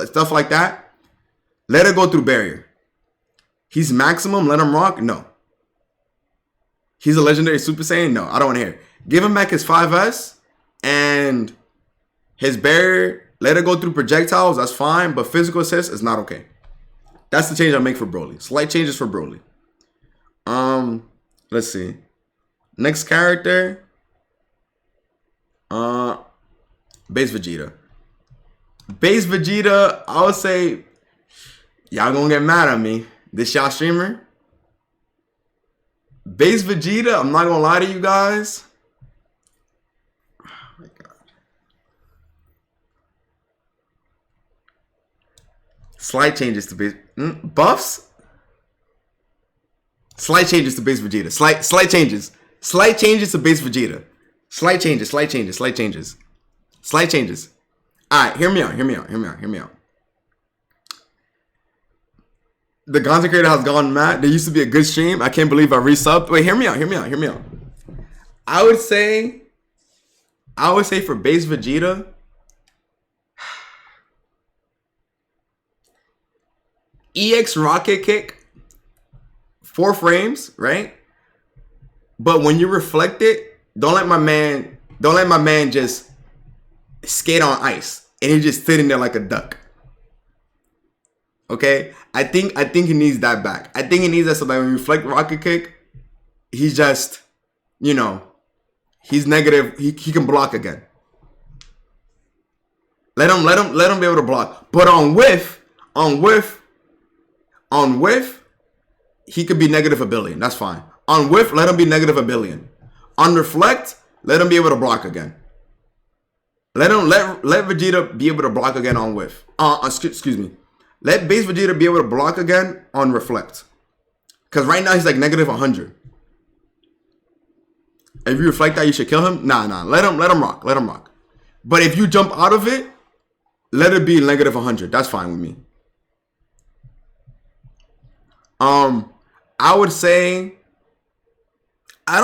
stuff like that. Let it go through barrier. He's maximum, let him rock? No. He's a legendary Super Saiyan? No, I don't want to hear it. Give him back his 5S and his barrier, let it go through projectiles, that's fine, but physical assist is not okay. That's the change I make for Broly. Slight changes for Broly. Let's see. Next character. Base Vegeta. Base Vegeta, I would say, y'all gonna get mad at me. This y'all streamer. Base Vegeta, I'm not gonna lie to you guys. Oh my god. Slight changes to base buffs. Slight changes to base Vegeta. Slight changes. Slight changes to base Vegeta. Slight changes. Alright, hear me out. The content creator has gone mad. There used to be a good stream. I can't believe I resubbed. Wait, hear me out. I would say for base Vegeta, EX rocket kick, 4 frames, right? But when you reflect it, don't let my man just skate on ice and he's just sitting there like a duck. Okay? I think he needs that back. I think he needs that so that when you reflect rocket kick, he's just, you know, he's negative. He can block again. Let him be able to block. But on whiff, he could be negative a billion. That's fine. On whiff, let him be negative a billion. On reflect, let him be able to block again. Let Vegeta be able to block again on whiff. Excuse me. Let base Vegeta be able to block again on reflect. Because right now he's like negative 100. If you reflect that, you should kill him. Nah. Let him rock. But if you jump out of it, let it be negative 100. That's fine with me. I would say I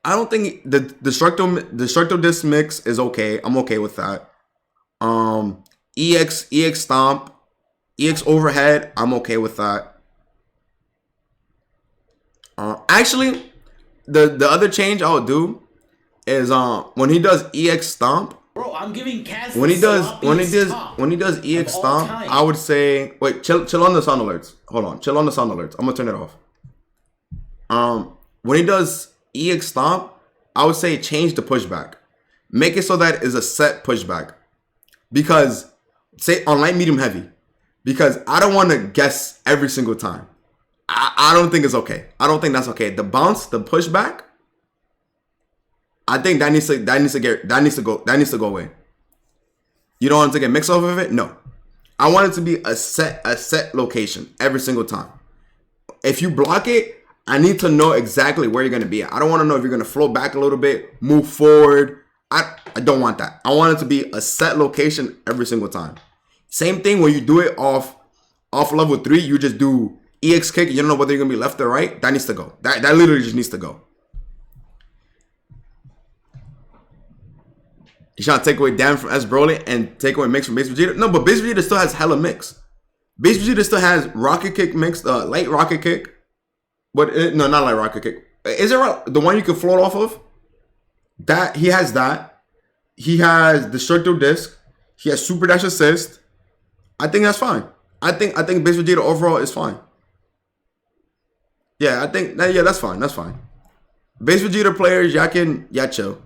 don't think the destructo disc mix is okay. I'm okay with that. EX stomp, EX overhead, I'm okay with that. Actually, the other change I would do is when he does EX stomp. Bro, I'm giving Kaz when he does EX stomp, I would say wait, chill on the sound alerts. Hold on, chill on the sound alerts. I'm gonna turn it off. When he does EX stomp, I would say change the pushback. Make it so that is a set pushback. Because say on light, medium, heavy. Because I don't want to guess every single time. I don't think it's okay. I don't think that's okay. The bounce, the pushback, I think that needs to go away. You don't want to get mixed off of it? No. I want it to be a set location every single time. If you block it, I need to know exactly where you're going to be at. I don't want to know if you're going to float back a little bit, move forward. I don't want that. I want it to be a set location every single time. Same thing when you do it off level 3, you just do EX kick. You don't know whether you're going to be left or right. That needs to go. That literally just needs to go. You trying to take away damage from S Broly and take away mix from base Vegeta? No, but base Vegeta still has hella mix. Base Vegeta still has rocket kick mixed, light rocket kick. But no, not light rocket kick. Is it the one you can float off of? That he has that. He has destructo disc. He has super dash assist. I think that's fine. I think base Vegeta overall is fine. Yeah, I think that's fine. That's fine. Base Vegeta players, y'all chill.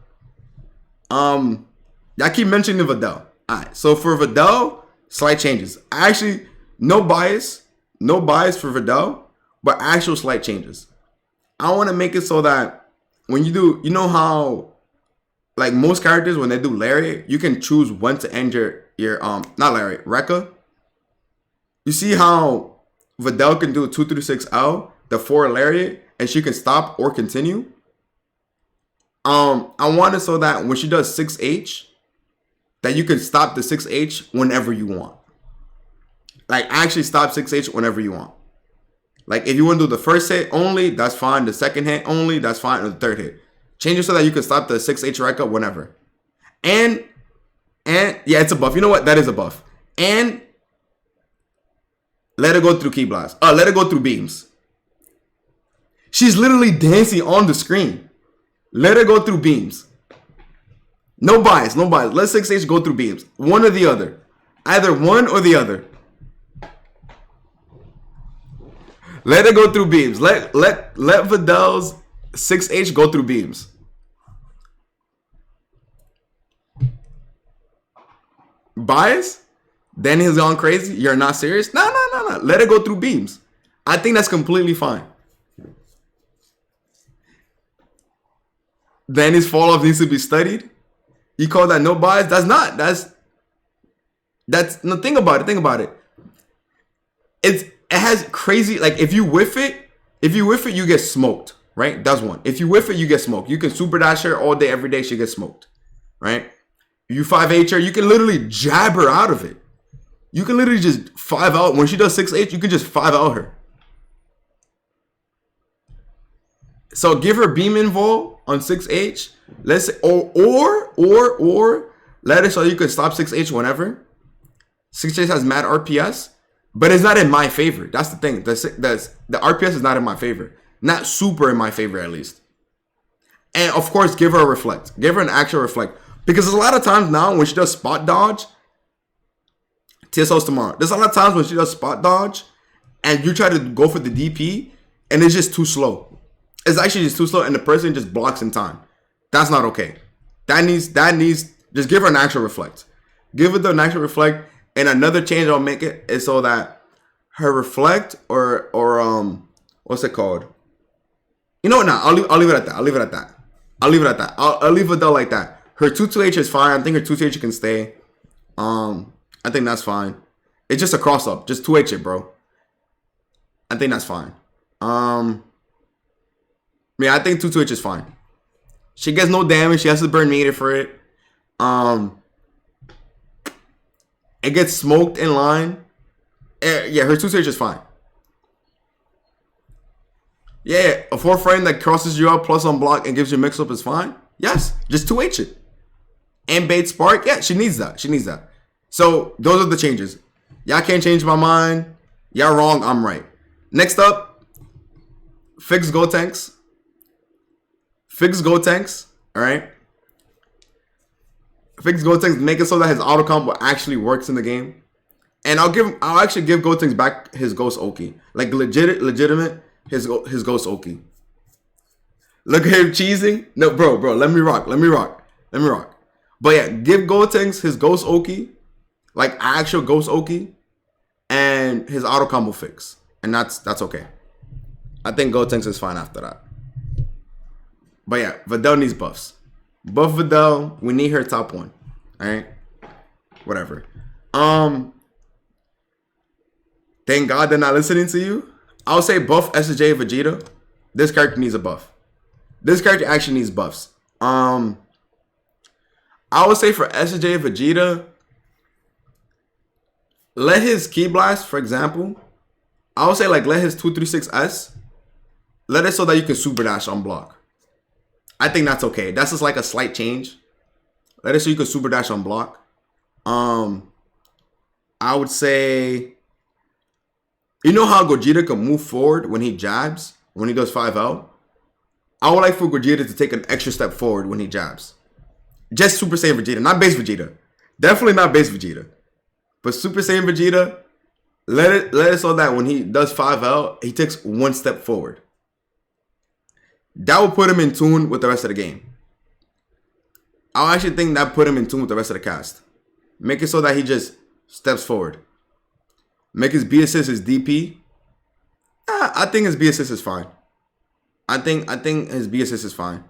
I keep mentioning Videl. Alright, so for Videl, slight changes. Actually, no bias for Videl, but actual slight changes. I want to make it so that when you do, you know how, like most characters, when they do Lariat, you can choose when to end your not Lariat, Rekka. You see how Videl can do a 236L, the 4 Lariat, and she can stop or continue. I want it so that when she does 6H, that you can stop the 6H whenever you want. Like, actually stop 6H whenever you want. Like, if you want to do the first hit only, that's fine. The second hit only, that's fine. Or the third hit. Change it so that you can stop the 6H Rekka whenever. And yeah, it's a buff. You know what? That is a buff. And let her go through Ki Blast. Let her go through beams. She's literally dancing on the screen. Let her go through beams. No bias, no bias. Let 6H go through beams. One or the other. Either one or the other. Let it go through beams. Let Videl's 6H go through beams. Bias? Then he's gone crazy? You're not serious? No. Let it go through beams. I think that's completely fine. Then his fall off needs to be studied. You call that no bias? That's not. That's no, think about it. Think about it. It has crazy, like, if you whiff it, you get smoked, right? That's one. If you whiff it, you get smoked. You can super dash her all day, every day, she gets smoked, right? You 5H her, you can literally jab her out of it. You can literally just 5 out. When she does 6H, you can just 5 out her. So give her beam invul on 6H. Let's say, or let it so you can stop 6H whenever. 6H has mad RPS. But it's not in my favor. That's the thing. The RPS is not in my favor. Not super in my favor, at least. And, of course, give her a reflect. Give her an actual reflect. Because there's a lot of times now when she does spot dodge. TSO's tomorrow. There's a lot of times when she does spot dodge. And you try to go for the DP. And it's just too slow. It's actually just too slow. And the person just blocks in time. That's not okay. That needs. Just give her an actual reflect. Give her the actual reflect. And another change I'll make it is so that her reflect or what's it called? You know what? Now I'll leave it at that. I'll leave Videl like that. Her 2-2H is fine. I think her 2-2H can stay. I think that's fine. It's just a cross up. Just 2H it, bro. I think that's fine. Yeah, I think 2-2H is fine. She gets no damage. She has to burn meter for it. It gets smoked in line. Yeah, her 2-2H is fine. Yeah, a 4 frame that crosses you up plus on block and gives you mix up is fine. Yes, just 2H it. And bait spark. Yeah, she needs that. So those are the changes. Y'all can't change my mind. Y'all wrong, I'm right. Next up, fix Gotenks. All right. Fix Gotenks, make it so that his auto combo actually works in the game. And I'll actually give Gotenks back his Ghost Oki. Like legitimate his Ghost Oki. Look at him cheesing. No, bro, let me rock. But yeah, give Gotenks his Ghost Oki, like actual Ghost Oki, and his auto combo fix. And that's okay. I think Gotenks is fine after that. But yeah, Videl needs buffs. Buff Videl, we need her top 1. Alright? Whatever. Thank God they're not listening to you. I'll say buff SSJ Vegeta. This character needs a buff. This character actually needs buffs. I would say for SSJ Vegeta, let his Ki Blast, for example, I would say like let his 236S, let it so that you can super dash on block. I think that's okay. That's just like a slight change. Let it so you can super dash on block. I would say, you know how Gogeta can move forward when he jabs, when he does 5L? I would like for Gogeta to take an extra step forward when he jabs. Just Super Saiyan Vegeta, not base Vegeta. Definitely not base Vegeta. But Super Saiyan Vegeta, let it so that when he does 5L, he takes one step forward. That will put him in tune with the rest of the game. I actually think that put him in tune with the rest of the cast. Make it so that he just steps forward. Make his B assist his DP. I think his B assist is fine. I think his B assist is fine.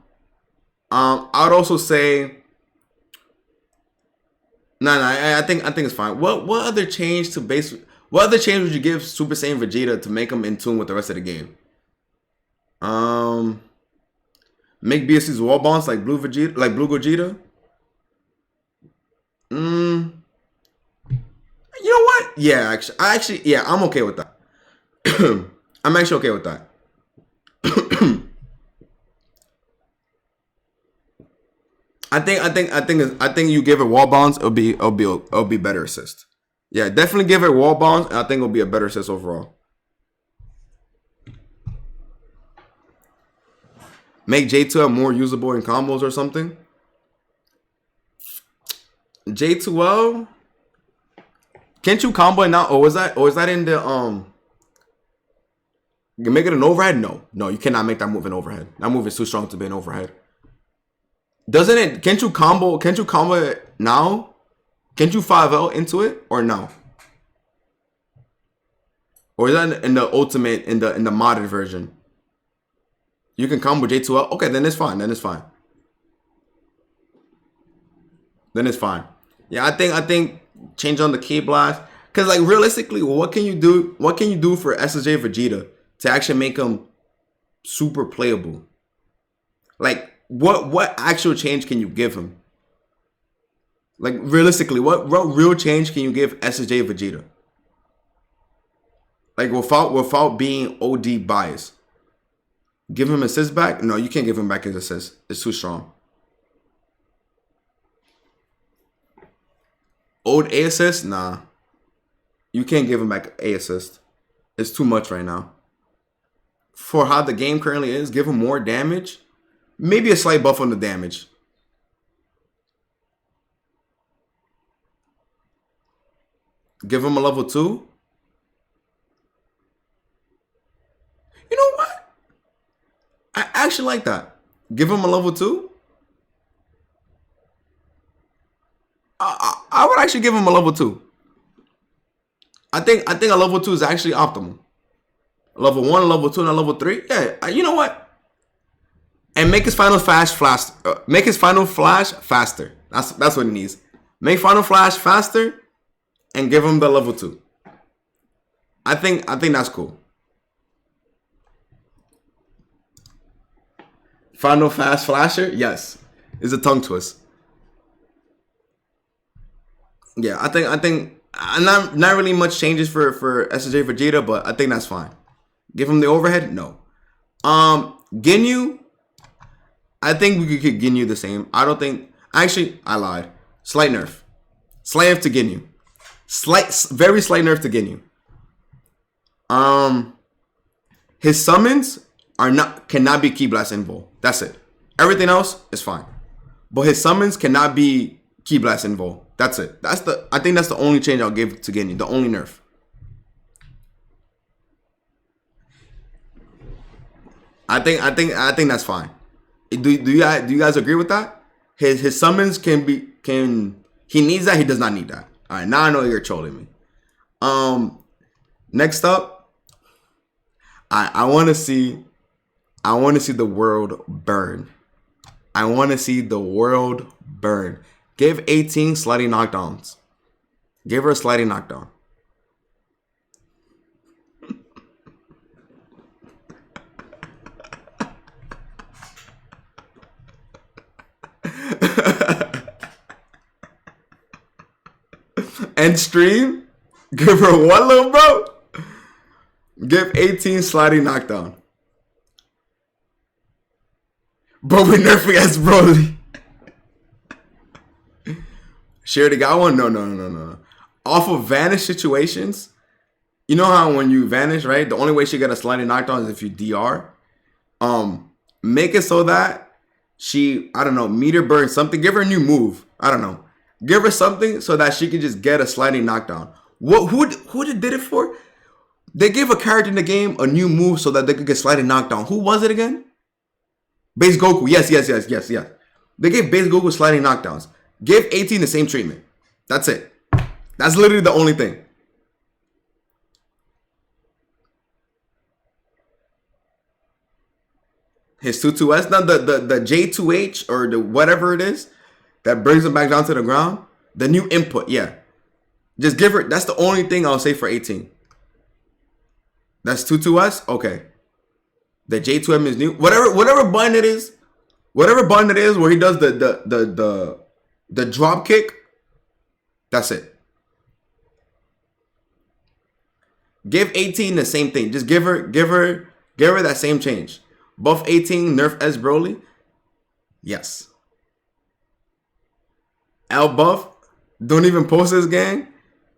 I would also say, I think it's fine. What other change to base? What other change would you give Super Saiyan Vegeta to make him in tune with the rest of the game? Make B assist wall bounce like Blue Vegeta, like Blue Gogeta. You know what? Yeah, actually, I'm okay with that. I'm actually okay with that. I think you give it wall bounce, it'll be better assist. Yeah, definitely give it wall bounce, and I think it'll be a better assist overall. Make J2L more usable in combos or something. J2L, can't you combo it now? Or is that in the You make it an overhead? No, you cannot make that move an overhead. That move is too strong to be an overhead. Doesn't it? Can't you combo it now? Can't you 5L into it or no? Or is that in the ultimate, in the modded version? You can combo J2L. Okay, then it's fine. Then it's fine. Yeah, I think change on the key blast. Cause like realistically, what can you do? What can you do for SSJ Vegeta to actually make him super playable? Like what actual change can you give him? Like realistically, what real change can you give SSJ Vegeta? Like without being OD biased. Give him assist back? No, you can't give him back his assist. It's too strong. Old A assist? Nah. You can't give him back A assist. It's too much right now. For how the game currently is, give him more damage. Maybe a slight buff on the damage. Give him a level 2. You know what? I actually like that. Give him a level 2. I would actually give him a level 2. I think a level 2 is actually optimal. Level 1, level 2, and a level 3. Yeah, you know what? And make his final flash faster. Make his final flash faster. That's what he needs. Make final flash faster, and give him the level 2. I think that's cool. Final fast flasher, yes, it's a tongue twist. Yeah, I think not really much changes for SSJ Vegeta, but I think that's fine. Give him the overhead, no. Ginyu, I think we could Ginyu the same. I don't think. Actually, I lied. Slight nerf to Ginyu. Very slight nerf to Ginyu. His summons cannot be Ki Blast Invo. That's it. Everything else is fine. But his summons cannot be Ki Blast Invo. That's it. I think that's the only change I'll give to Ginyu. The only nerf. I think that's fine. Do you guys agree with that? His summons can he needs that, he does not need that. Alright, now I know you're trolling me. Next up, I wanna see the world burn. I wanna see the world burn. Give 18 sliding knockdowns. Give her a sliding knockdown. End stream. Give her one little bro. Give 18 sliding knockdown. Bro, we nerfing as Broly. She already got one? No. Off of vanish situations, you know how when you vanish, right? The only way she get a sliding knockdown is if you DR. Make it so that she, I don't know, meter burn something. Give her a new move. I don't know. Give her something so that she can just get a sliding knockdown. Who did it for? They gave a character in the game a new move so that they could get sliding knockdown. Who was it again? Base Goku. Yes. They gave base Goku sliding knockdowns. Give 18 the same treatment. That's it. That's literally the only thing. His 2-2S, not the J2H or the whatever it is that brings him back down to the ground. The new input, yeah. Just give her. That's the only thing I'll say for 18. That's 2-2S. Okay. The J2M is new. Whatever button it is, where he does the drop kick. That's it. Give 18 the same thing. Just give her that same change. Buff 18, nerf S Broly. Yes. L buff. Don't even post this gang.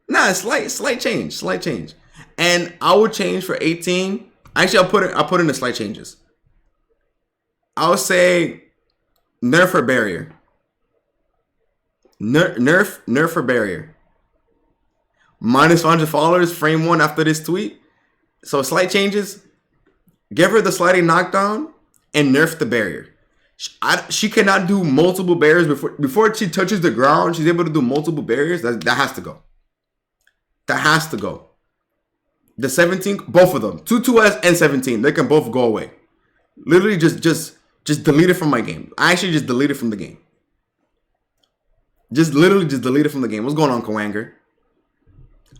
Nah, slight change. And I would change for 18. Actually, I'll put in the slight changes. I'll say nerf for barrier. Nerf for barrier. Minus 500 followers, frame 1 after this tweet. So slight changes. Give her the sliding knockdown and nerf the barrier. She cannot do multiple barriers before she touches the ground. She's able to do multiple barriers. That has to go. That has to go. The 17, both of them, 2-2S and 17, they can both go away. Literally, just delete it from my game. I actually just delete it from the game. Just delete it from the game. What's going on, Kawanger?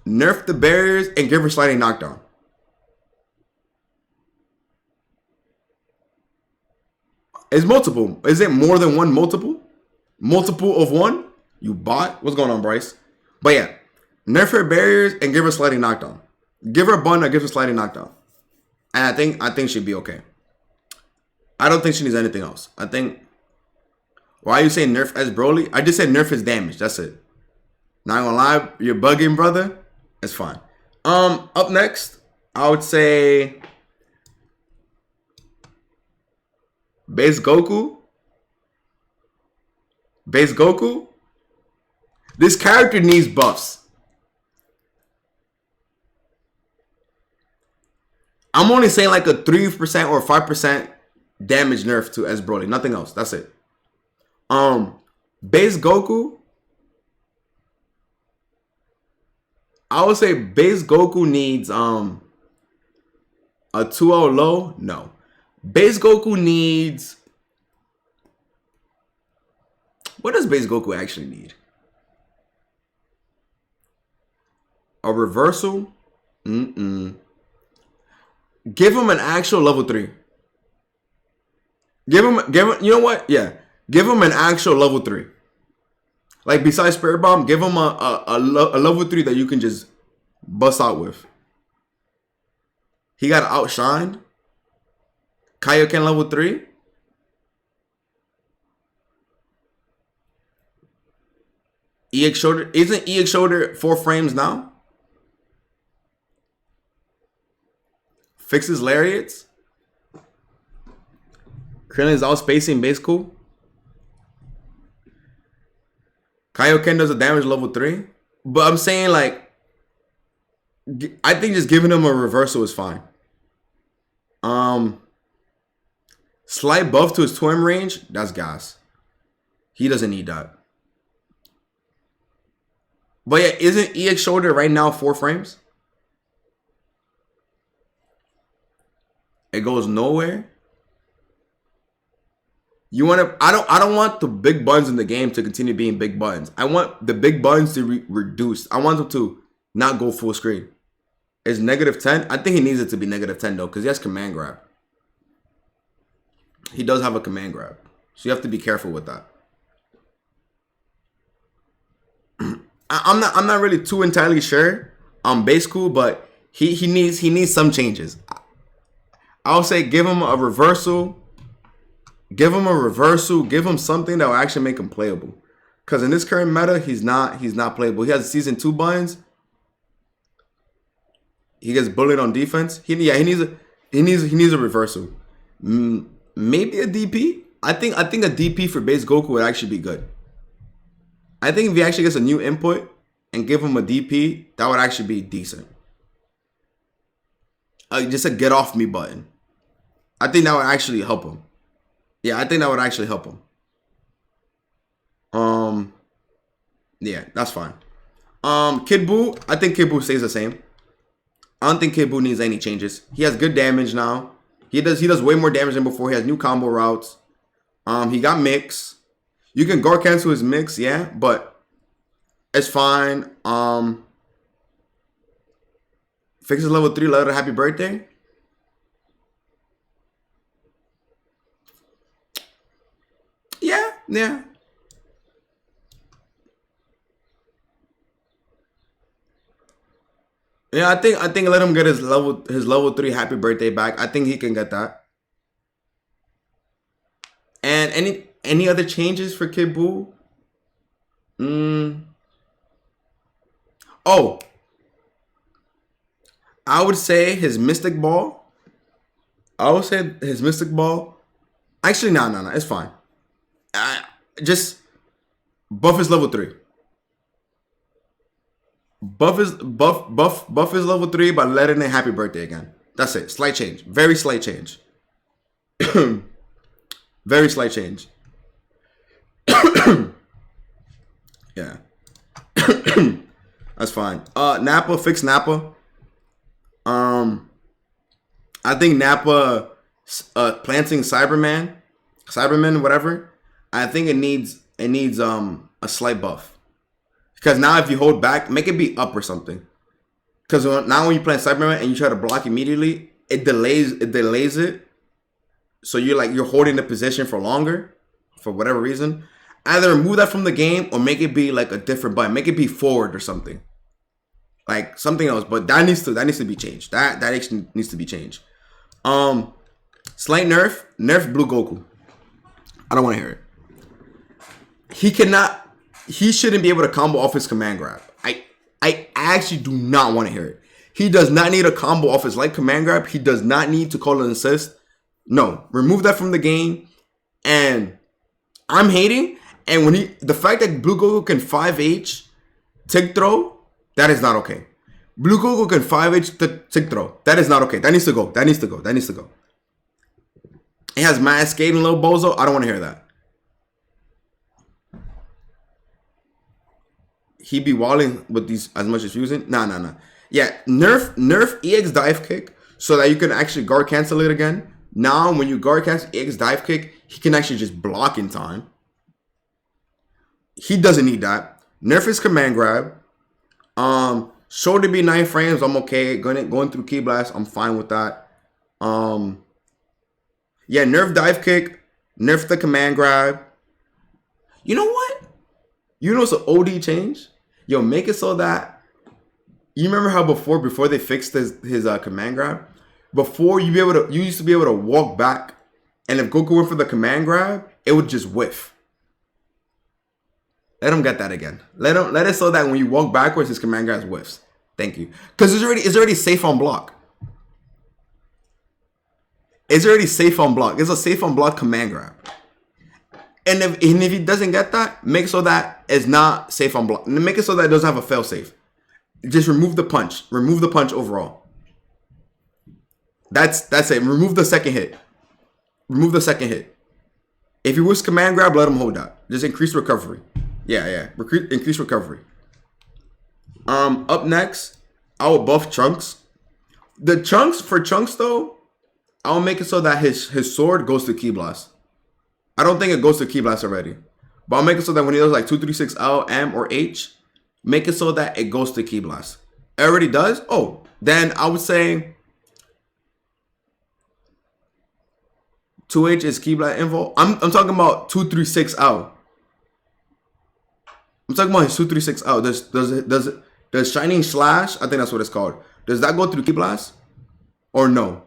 Nerf the barriers and give her sliding knockdown. It's multiple. Is it more than one multiple? Multiple of one? You bot? What's going on, Bryce? But yeah, nerf her barriers and give her sliding knockdown. Give her a button that gives her sliding knockdown. And I think she'd be okay. I don't think she needs anything else. I think. Why are you saying nerf as Broly? I just said nerf is damage. That's it. Not gonna lie, you're bugging, brother. It's fine. Up next, I would say Base Goku. Base Goku. This character needs buffs. I'm only saying like a 3% or 5% damage nerf to S Broly. Nothing else. That's it. Base Goku. I would say base Goku needs a 2-0 low. No. Base Goku needs. What does base Goku actually need? A reversal? Give him an actual level 3. Give him, you know what? Yeah. Give him an actual level 3. Like besides Spirit Bomb, give him a level 3 that you can just bust out with. He got outshined. Kaioken level 3. EX shoulder. Isn't EX shoulder 4 frames now? Fixes lariats. Krillin's outspacing base cool. Kaioken does a damage level 3. But I'm saying like, I think just giving him a reversal is fine. Slight buff to his twin range, that's gas. He doesn't need that. But yeah, isn't EX shoulder right now 4 frames? It goes nowhere. You want to? I don't want the big buttons in the game to continue being big buttons. I want the big buttons to reduce. I want them to not go full screen. It's -10. I think he needs it to be -10 though, because he has command grab. He does have a command grab, so you have to be careful with that. I'm not really too entirely sure on base cool, but he needs some changes. I'll say give him a reversal. Give him a reversal. Give him something that will actually make him playable. Because in this current meta, he's not playable. He has season 2 buttons. He gets bullied on defense. He needs a reversal. Maybe a DP. I think a DP for base Goku would actually be good. I think if he actually gets a new input and give him a DP, that would actually be decent. Just a get off me button. I think that would actually help him. Yeah, I think that would actually help him. Yeah, that's fine. Kid Buu, I think Kid Buu stays the same. I don't think Kid Buu needs any changes. He has good damage now. He does way more damage than before. He has new combo routes. He got mix. You can guard cancel his mix, yeah, but it's fine. Fixes level 3 letter happy birthday. Yeah, yeah. Yeah, I think let him get his level 3 happy birthday back. I think he can get that. And any other changes for Kid Buu? Oh, I would say his Mystic Ball. I would say his Mystic Ball. Actually, no. It's fine. Just buff his level 3. Buff his level 3 by letting it happy birthday again. That's it. Slight change. Very slight change. Very slight change. Yeah. That's fine. Nappa, fix Nappa. I think Nappa planting Cyberman, whatever. I think it needs a slight buff. Because now if you hold back, make it be up or something. Because now when you plant Cyberman and you try to block immediately, it delays it. So you're holding the position for longer, for whatever reason. Either remove that from the game or make it be like a different button. Make it be forward or something. Like something else. But that needs to be changed. That actually needs to be changed. Slight nerf Blue Goku. I don't want to hear it. He shouldn't be able to combo off his command grab. I actually do not want to hear it. He does not need a combo off his light command grab. He does not need to call an assist. No, remove that from the game. And I'm hating. And the fact that Blue Goku can 5H tick throw, that is not okay. Blue Goku can 5H tick throw. That is not okay. That needs to go. That needs to go. It has mad skating, little bozo. I don't want to hear that. He be walling with these as much as using. Nah. Yeah, nerf EX dive kick so that you can actually guard cancel it again. Now, when you guard cancel EX dive kick, he can actually just block in time. He doesn't need that. Nerf his command grab. Shoulder be 9 frames. I'm okay. Going through key blast. I'm fine with that. Yeah, nerf dive kick. Nerf the command grab. You know what? You know it's an OD change? Yo, make it so that you remember how before they fixed his command grab, before you used to be able to walk back, and if Goku went for the command grab, it would just whiff. Let him get that again. Let it so that when you walk backwards, his command grab whiffs. Thank you, because it's already safe on block. It's already safe on block. It's a safe on block command grab. And if he doesn't get that, make it so that it's not safe on block. Make it so that it doesn't have a fail safe. Just remove the punch. Remove the punch overall. That's it. Remove the second hit. Remove the second hit. If you wish command grab, let him hold that. Just increase recovery. Yeah. Increase recovery. Up next, I will buff Trunks. For Trunks though, I'll make it so that his sword goes to Ki Blast. I don't think it goes to Ki Blast already. But I'll make it so that when he does like 236 L, M, or H, make it so that it goes to Ki Blast. It already does? Oh, then I would say 2H is Ki Blast info. I'm talking about 236 L. I'm talking about his 236 L. Does Shining Slash, I think that's what it's called. Does that go through Ki Blast? Or no?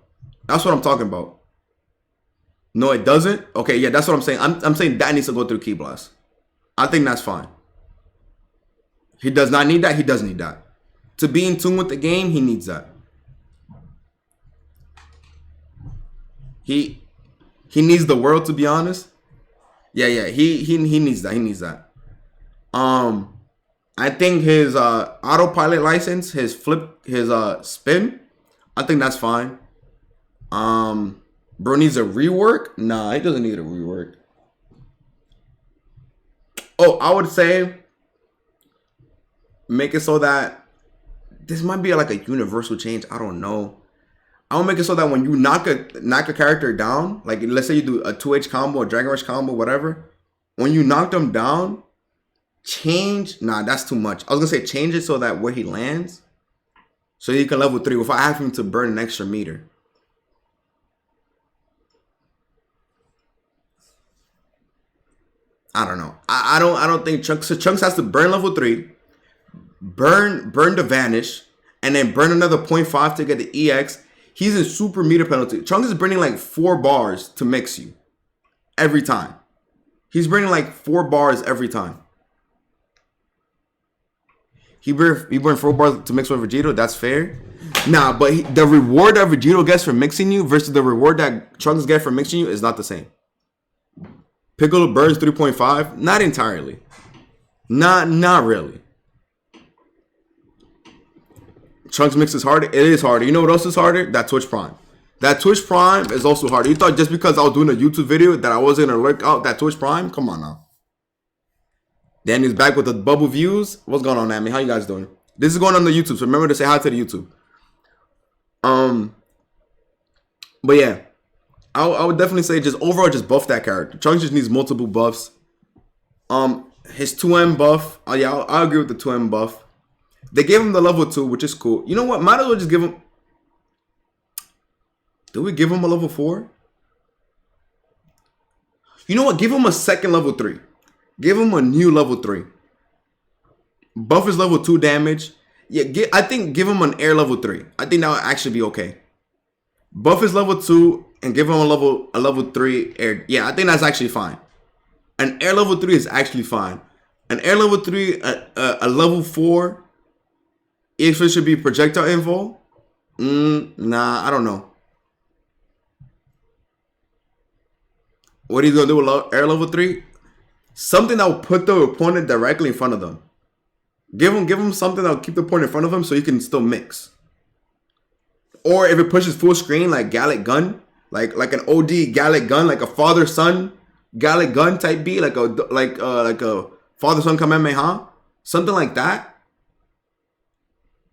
That's what I'm talking about. No, it doesn't? Okay, yeah, that's what I'm saying. I'm saying that needs to go through Ki Blast. I think that's fine. He does not need that. He does need that. To be in tune with the game, he needs that. He needs the world, to be honest. Yeah, he needs that. He needs that. I think his autopilot license, his spin, I think that's fine. Bro needs a rework? Nah, he doesn't need a rework. Oh, I would say make it so that this might be like a universal change. I don't know. I'll make it so that when you knock a character down, like let's say you do a 2H combo, a Dragon Rush combo, whatever. When you knock them down, change. Nah, that's too much. I was gonna say change it so that where he lands, so he can level 3 without having to burn an extra meter. I don't know. I don't think Chunks. So Chunks has to burn level 3, burn the Vanish, and then burn another 0.5 to get the EX. He's in super meter penalty. Chunks is burning like 4 bars to mix you every time. He's burning like 4 bars every time. He burned 4 bars to mix with Vegito. That's fair. Nah, but the reward that Vegito gets for mixing you versus the reward that Trunks gets for mixing you is not the same. Piccolo burns 3.5. Not entirely. Not really. Trunks mixes harder. It is harder. You know what else is harder? That Twitch Prime. That Twitch Prime is also harder. You thought just because I was doing a YouTube video that I wasn't going to lurk out that Twitch Prime? Come on now. Danny's back with the bubble views. What's going on, Amy? How you guys doing? This is going on the YouTube, so remember to say hi to the YouTube. But yeah, I would definitely say just overall just buff that character. Trunks just needs multiple buffs. His 2M buff. Oh yeah, I agree with the 2M buff. They gave him the level 2, which is cool. You know what? Might as well just give him. Do we give him a level 4? You know what? Give him a second level 3. Give him a new level 3. Buff his level 2 damage. Yeah, I think give him an air level 3. I think that would actually be okay. Buff his level 2 and give him a level 3 air. Yeah, I think that's actually fine. An air level 3 is actually fine. An air level 3, a level 4. If it should be projectile info. Nah, I don't know. What he's gonna do with air level 3? Something that will put the opponent directly in front of them. Give him something that will keep the opponent in front of him so he can still mix. Or if it pushes full screen like Gallic Gun, like an OD Gallic Gun, like a father-son Gallic Gun type beat, like a father-son Kamehameha, something like that.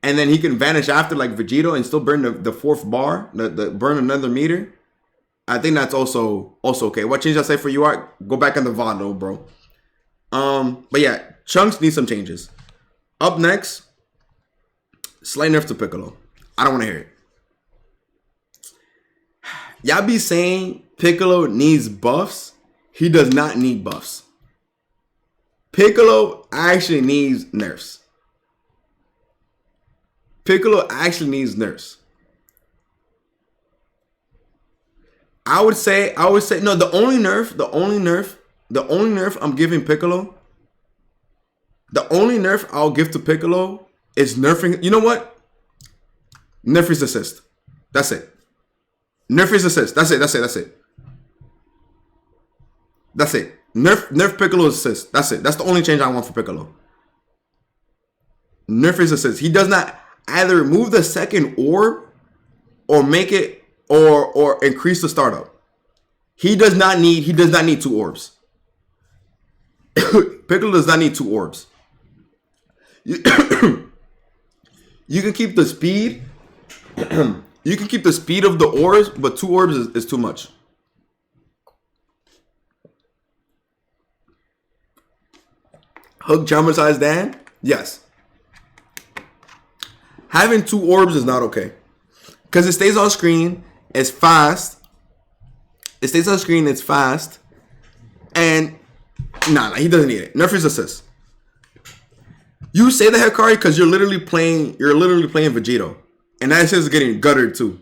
And then he can vanish after like Vegito and still burn the 4th bar, the burn another meter. I think that's also okay. What change I say for you are go back in the VOD though, bro. But yeah, Chunks needs some changes. Up next, slight nerf to Piccolo. I don't want to hear it. Y'all be saying Piccolo needs buffs. He does not need buffs. Piccolo actually needs nerfs. Piccolo actually needs nerfs. I would say no, the only nerf I'm giving Piccolo, the only nerf I'll give to Piccolo is nerfing. You know what? Nerf his assist. That's it. Nerf his assist. That's it. Nerf Piccolo's assist. That's it. That's the only change I want for Piccolo. Nerf his assist. He does not either remove the second orb or make it or increase the startup. He does not need 2 orbs. Piccolo does not need 2 orbs. You can keep the speed. You can keep the speed of the orbs, but 2 orbs is too much. Hook traumatized Dan? Yes. Having 2 orbs is not okay. Because it stays on screen, it's fast. It stays on screen, it's fast. And nah, he doesn't need it. Nerf his assist. You say the Hikari because you're literally playing Vegito. And that assist is getting guttered too.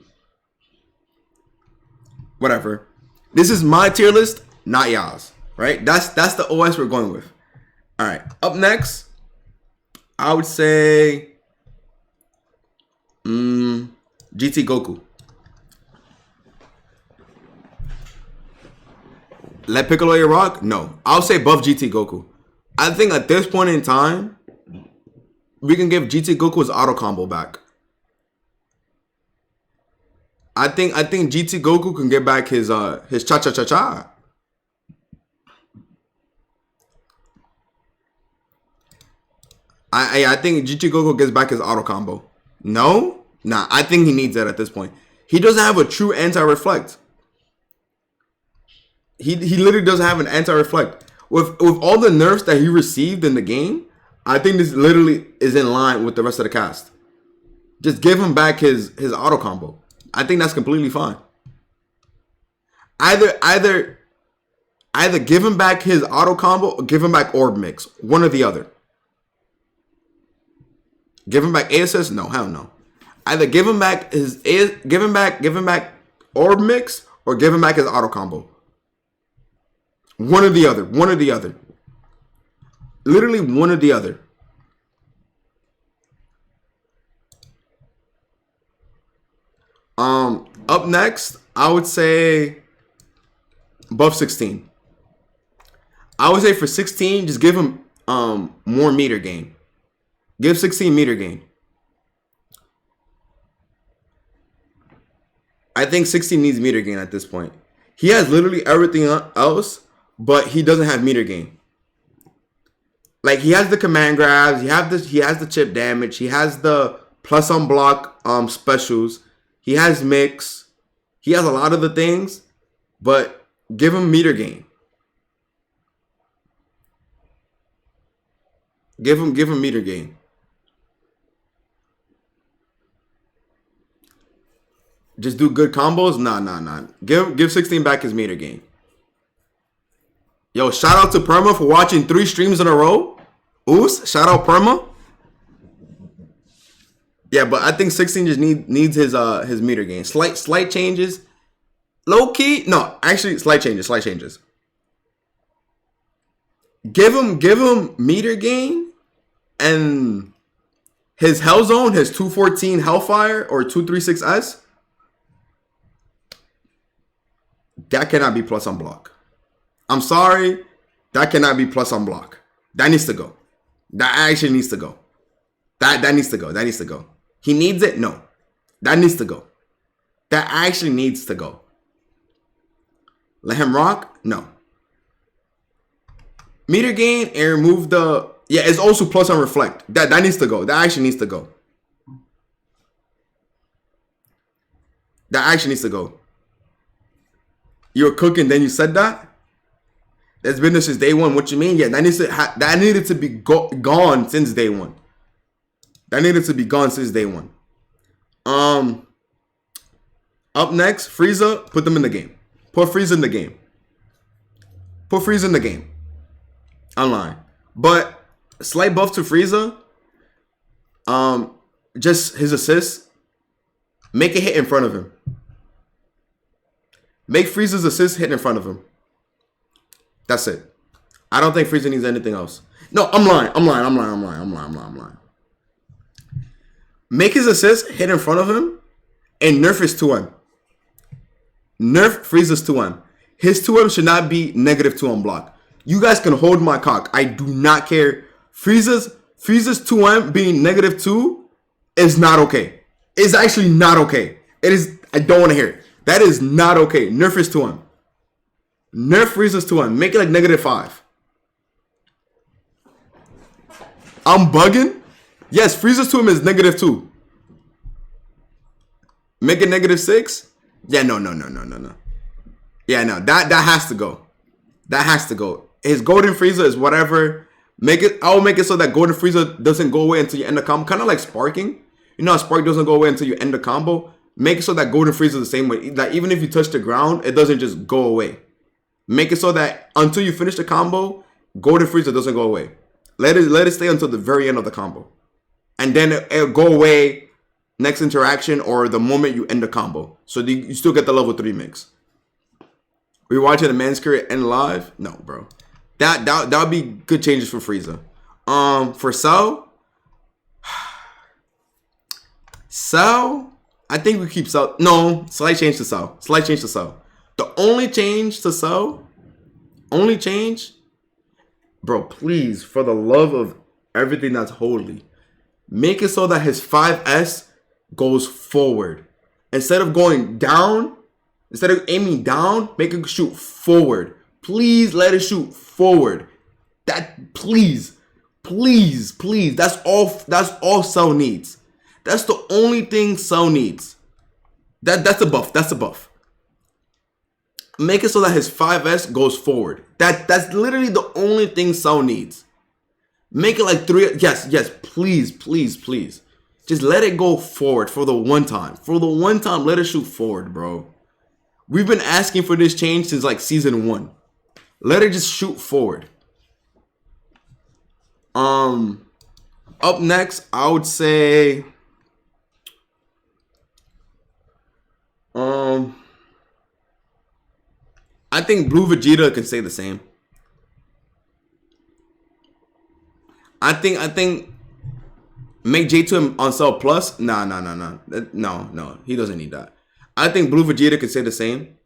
Whatever. This is my tier list, not y'all's. Right? That's the OS we're going with. Alright. Up next, I would say GT Goku. Let Piccolo rock? No. I'll say buff GT Goku. I think at this point in time, we can give GT Goku's auto combo back. I think GT Goku can get back his cha-cha-cha-cha. I think Goku gets back his auto combo. No? Nah, I think he needs that at this point. He doesn't have a true anti-reflect. He literally doesn't have an anti-reflect. With all the nerfs that he received in the game, I think this literally is in line with the rest of the cast. Just give him back his auto combo. I think that's completely fine. Either give him back his auto combo or give him back orb mix. One or the other. Give him back ASS? No, hell no. Either give him back orb mix or give him back his auto combo. One or the other. One or the other. Literally one or the other. Up next, I would say buff 16. I would say for 16, just give him more meter gain. Give 16 meter gain. I think 16 needs meter gain at this point. He has literally everything else, but he doesn't have meter gain. Like, he has the command grabs, he has the chip damage, he has the plus on block specials, he has mix, he has a lot of the things, but give him meter gain. Give him meter gain. Just do good combos? Nah. Give 16 back his meter gain. Yo, shout out to Perma for watching 3 streams in a row. Oos, shout out Perma. Yeah, but I think 16 just needs his meter gain. Slight changes. Low key, no, actually slight changes. Give him meter gain and his Hell Zone, his 214 Hellfire or 236S. That cannot be plus on block. I'm sorry. That cannot be plus on block. That needs to go. That actually needs to go. That needs to go. That needs to go. He needs it? No. That needs to go. That actually needs to go. Let him rock? No. Meter gain and remove the... Yeah, it's also plus on reflect. That needs to go. That actually needs to go. That actually needs to go. You were cooking, then you said that? That's been there since day one. What you mean? Yeah, that needed to be gone since day one. That needed to be gone since day one. Up next, Frieza. Put them in the game. Put Frieza in the game. Put Frieza in the game. Online. But slight buff to Frieza. Just his assist. Make it hit in front of him. Make Frieza's assist hit in front of him. That's it. I don't think Frieza needs anything else. No, I'm lying. Make his assist hit in front of him and nerf his 2M. Nerf Frieza's 2M. His 2M should not be -2 on block. You guys can hold my cock. I do not care. Frieza's 2M being -2 is not okay. It's actually not okay. It is. I don't want to hear it. That is not okay. Nerf his 2M. Nerf Frieza's 2M. Make it like -5. I'm bugging? Yes, Frieza's 2M is -2. Make it -6? Yeah, no. Yeah, no. That has to go. That has to go. His golden Frieza is whatever. I'll make it so that golden Frieza doesn't go away until you end the combo. Kind of like sparking. You know how spark doesn't go away until you end the combo? Make it so that golden Frieza is the same way. That even if you touch the ground, it doesn't just go away. Make it so that until you finish the combo, golden Frieza doesn't go away. Let it stay until the very end of the combo. And then it'll go away next interaction or the moment you end the combo. So you still get the level 3 mix. We watching the man's career end live? No, bro. That would be good changes for Frieza. For Cell, I think we keep Cell. No, slight change to Cell. The only change to Cell, bro, please, for the love of everything that's holy, make it so that his 5S goes forward. Instead of going down, instead of aiming down, make it shoot forward. Please let it shoot forward. Please. Please, please. That's all Cell needs. That's the only thing Cell needs. That's a buff. That's a buff. Make it so that his 5S goes forward. That's literally the only thing Cell needs. Make it like 3. Yes, please, please, please. Just let it go forward for the one time. For the one time, let it shoot forward, bro. We've been asking for this change since like season 1. Let it just shoot forward. Up next, I would say I think Blue Vegeta can stay the same. I think make J2 on Cell Plus. No. No, he doesn't need that. I think Blue Vegeta can stay the same.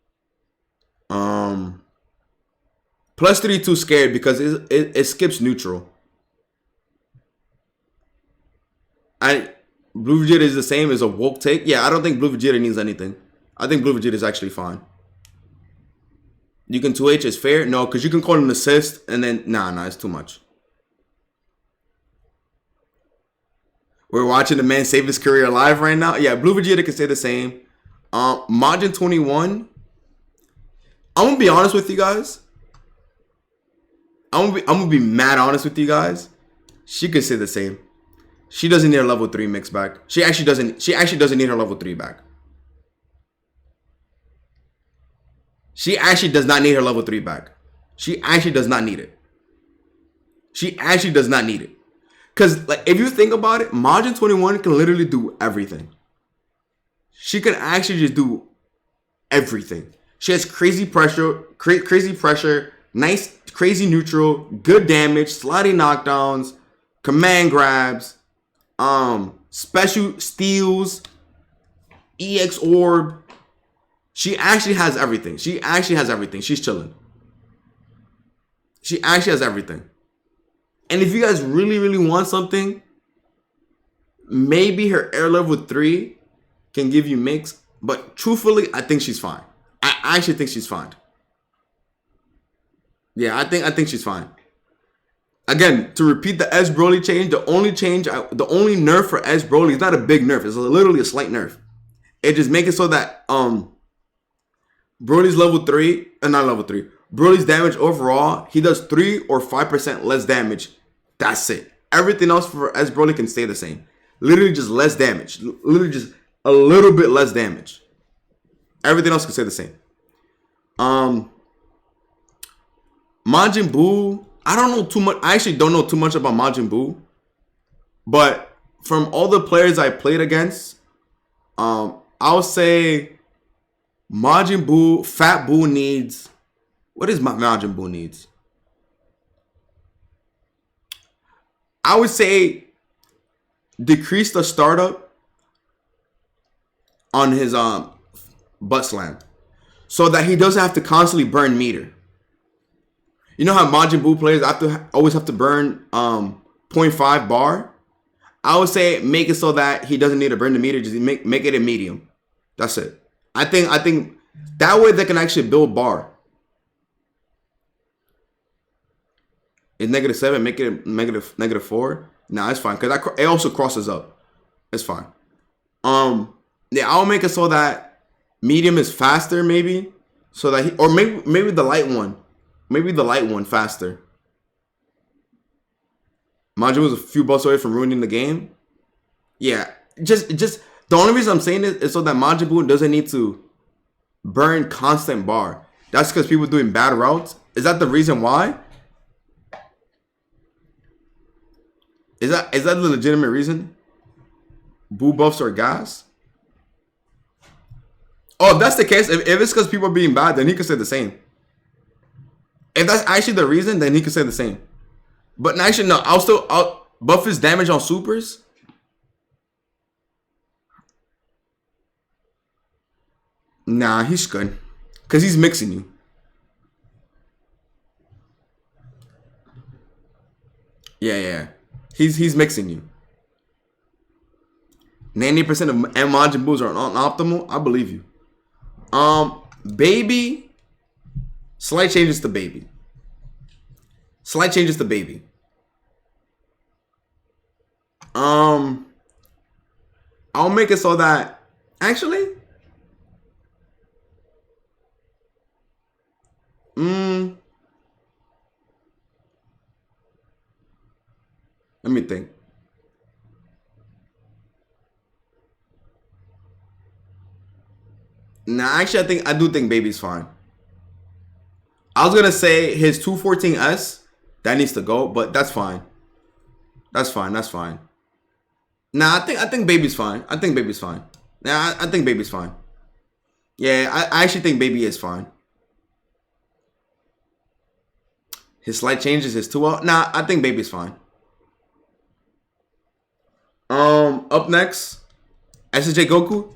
Plus 3 too scared because it skips neutral. Blue Vegeta is the same as a woke take. Yeah, I don't think Blue Vegeta needs anything. I think Blue Vegeta is actually fine. You can 2H is fair? No, because you can call an assist and then nah, it's too much. We're watching the man save his career live right now. Yeah, Blue Vegeta can stay the same. Majin 21. I'm gonna be honest with you guys. I'm gonna be mad honest with you guys. She could stay the same. She doesn't need her level 3 mix back. She actually doesn't need her level 3 back. She actually does not need her level 3 back. She actually does not need it. She actually does not need it. Because like if you think about it, Majin 21 can literally do everything. She can actually just do everything. She has crazy pressure, nice, crazy neutral, good damage, sliding knockdowns, command grabs, special steals, EX orb. She actually has everything. She's chilling. She actually has everything. And if you guys really, really want something, maybe her air level 3 can give you mix. But truthfully, I think she's fine. I actually think she's fine. Yeah, I think she's fine. Again, to repeat the S Broly change, the only nerf for S Broly is not a big nerf. It's literally a slight nerf. It just makes it so that Broly's level 3, not level 3. Broly's damage overall, he does 3 or 5% less damage. That's it. Everything else for S Broly can stay the same. Literally just less damage. Literally just a little bit less damage. Everything else can stay the same. Majin Buu, I don't know too much. I actually don't know too much about Majin Buu. But from all the players I played against, I'll say Majin Buu, Fat Buu needs. What is Majin Buu needs? I would say decrease the startup on his butt slam so that he doesn't have to constantly burn meter. You know how Majin Buu players always have to burn 0.5 bar? I would say make it so that he doesn't need to burn the meter. Just make it a medium. That's it. I think that way they can actually build bar. Is -7, make it -4. Nah, it's fine because it also crosses up. It's fine. Yeah, I'll make it so that medium is faster, maybe, so that maybe the light one, faster. Majin was a few buffs away from ruining the game. Yeah, just the only reason I'm saying this is so that Majin Buu doesn't need to burn constant bar. That's because people doing bad routes. Is that the reason why? Is that the legitimate reason? Buu buffs are gas? Oh, if that's the case, if it's because people are being bad, then he could say the same. If that's actually the reason, then he could say the same. But actually, no, I'll buff his damage on supers. Nah, he's good. Because he's mixing you. Yeah. He's mixing you. 90% of Majin Buus are non-optimal. I believe you. Baby. Slight changes to baby. I'll make it so that actually. Let me think. Nah, actually, I do think Baby's fine. I was gonna say his 214S that needs to go, but that's fine. That's fine. That's fine. Nah, I think Baby's fine. I think Baby's fine. Nah, I think Baby's fine. Yeah, I actually think Baby is fine. His slight changes, his 2L. Nah, I think Baby's fine. Up next, SSJ Goku.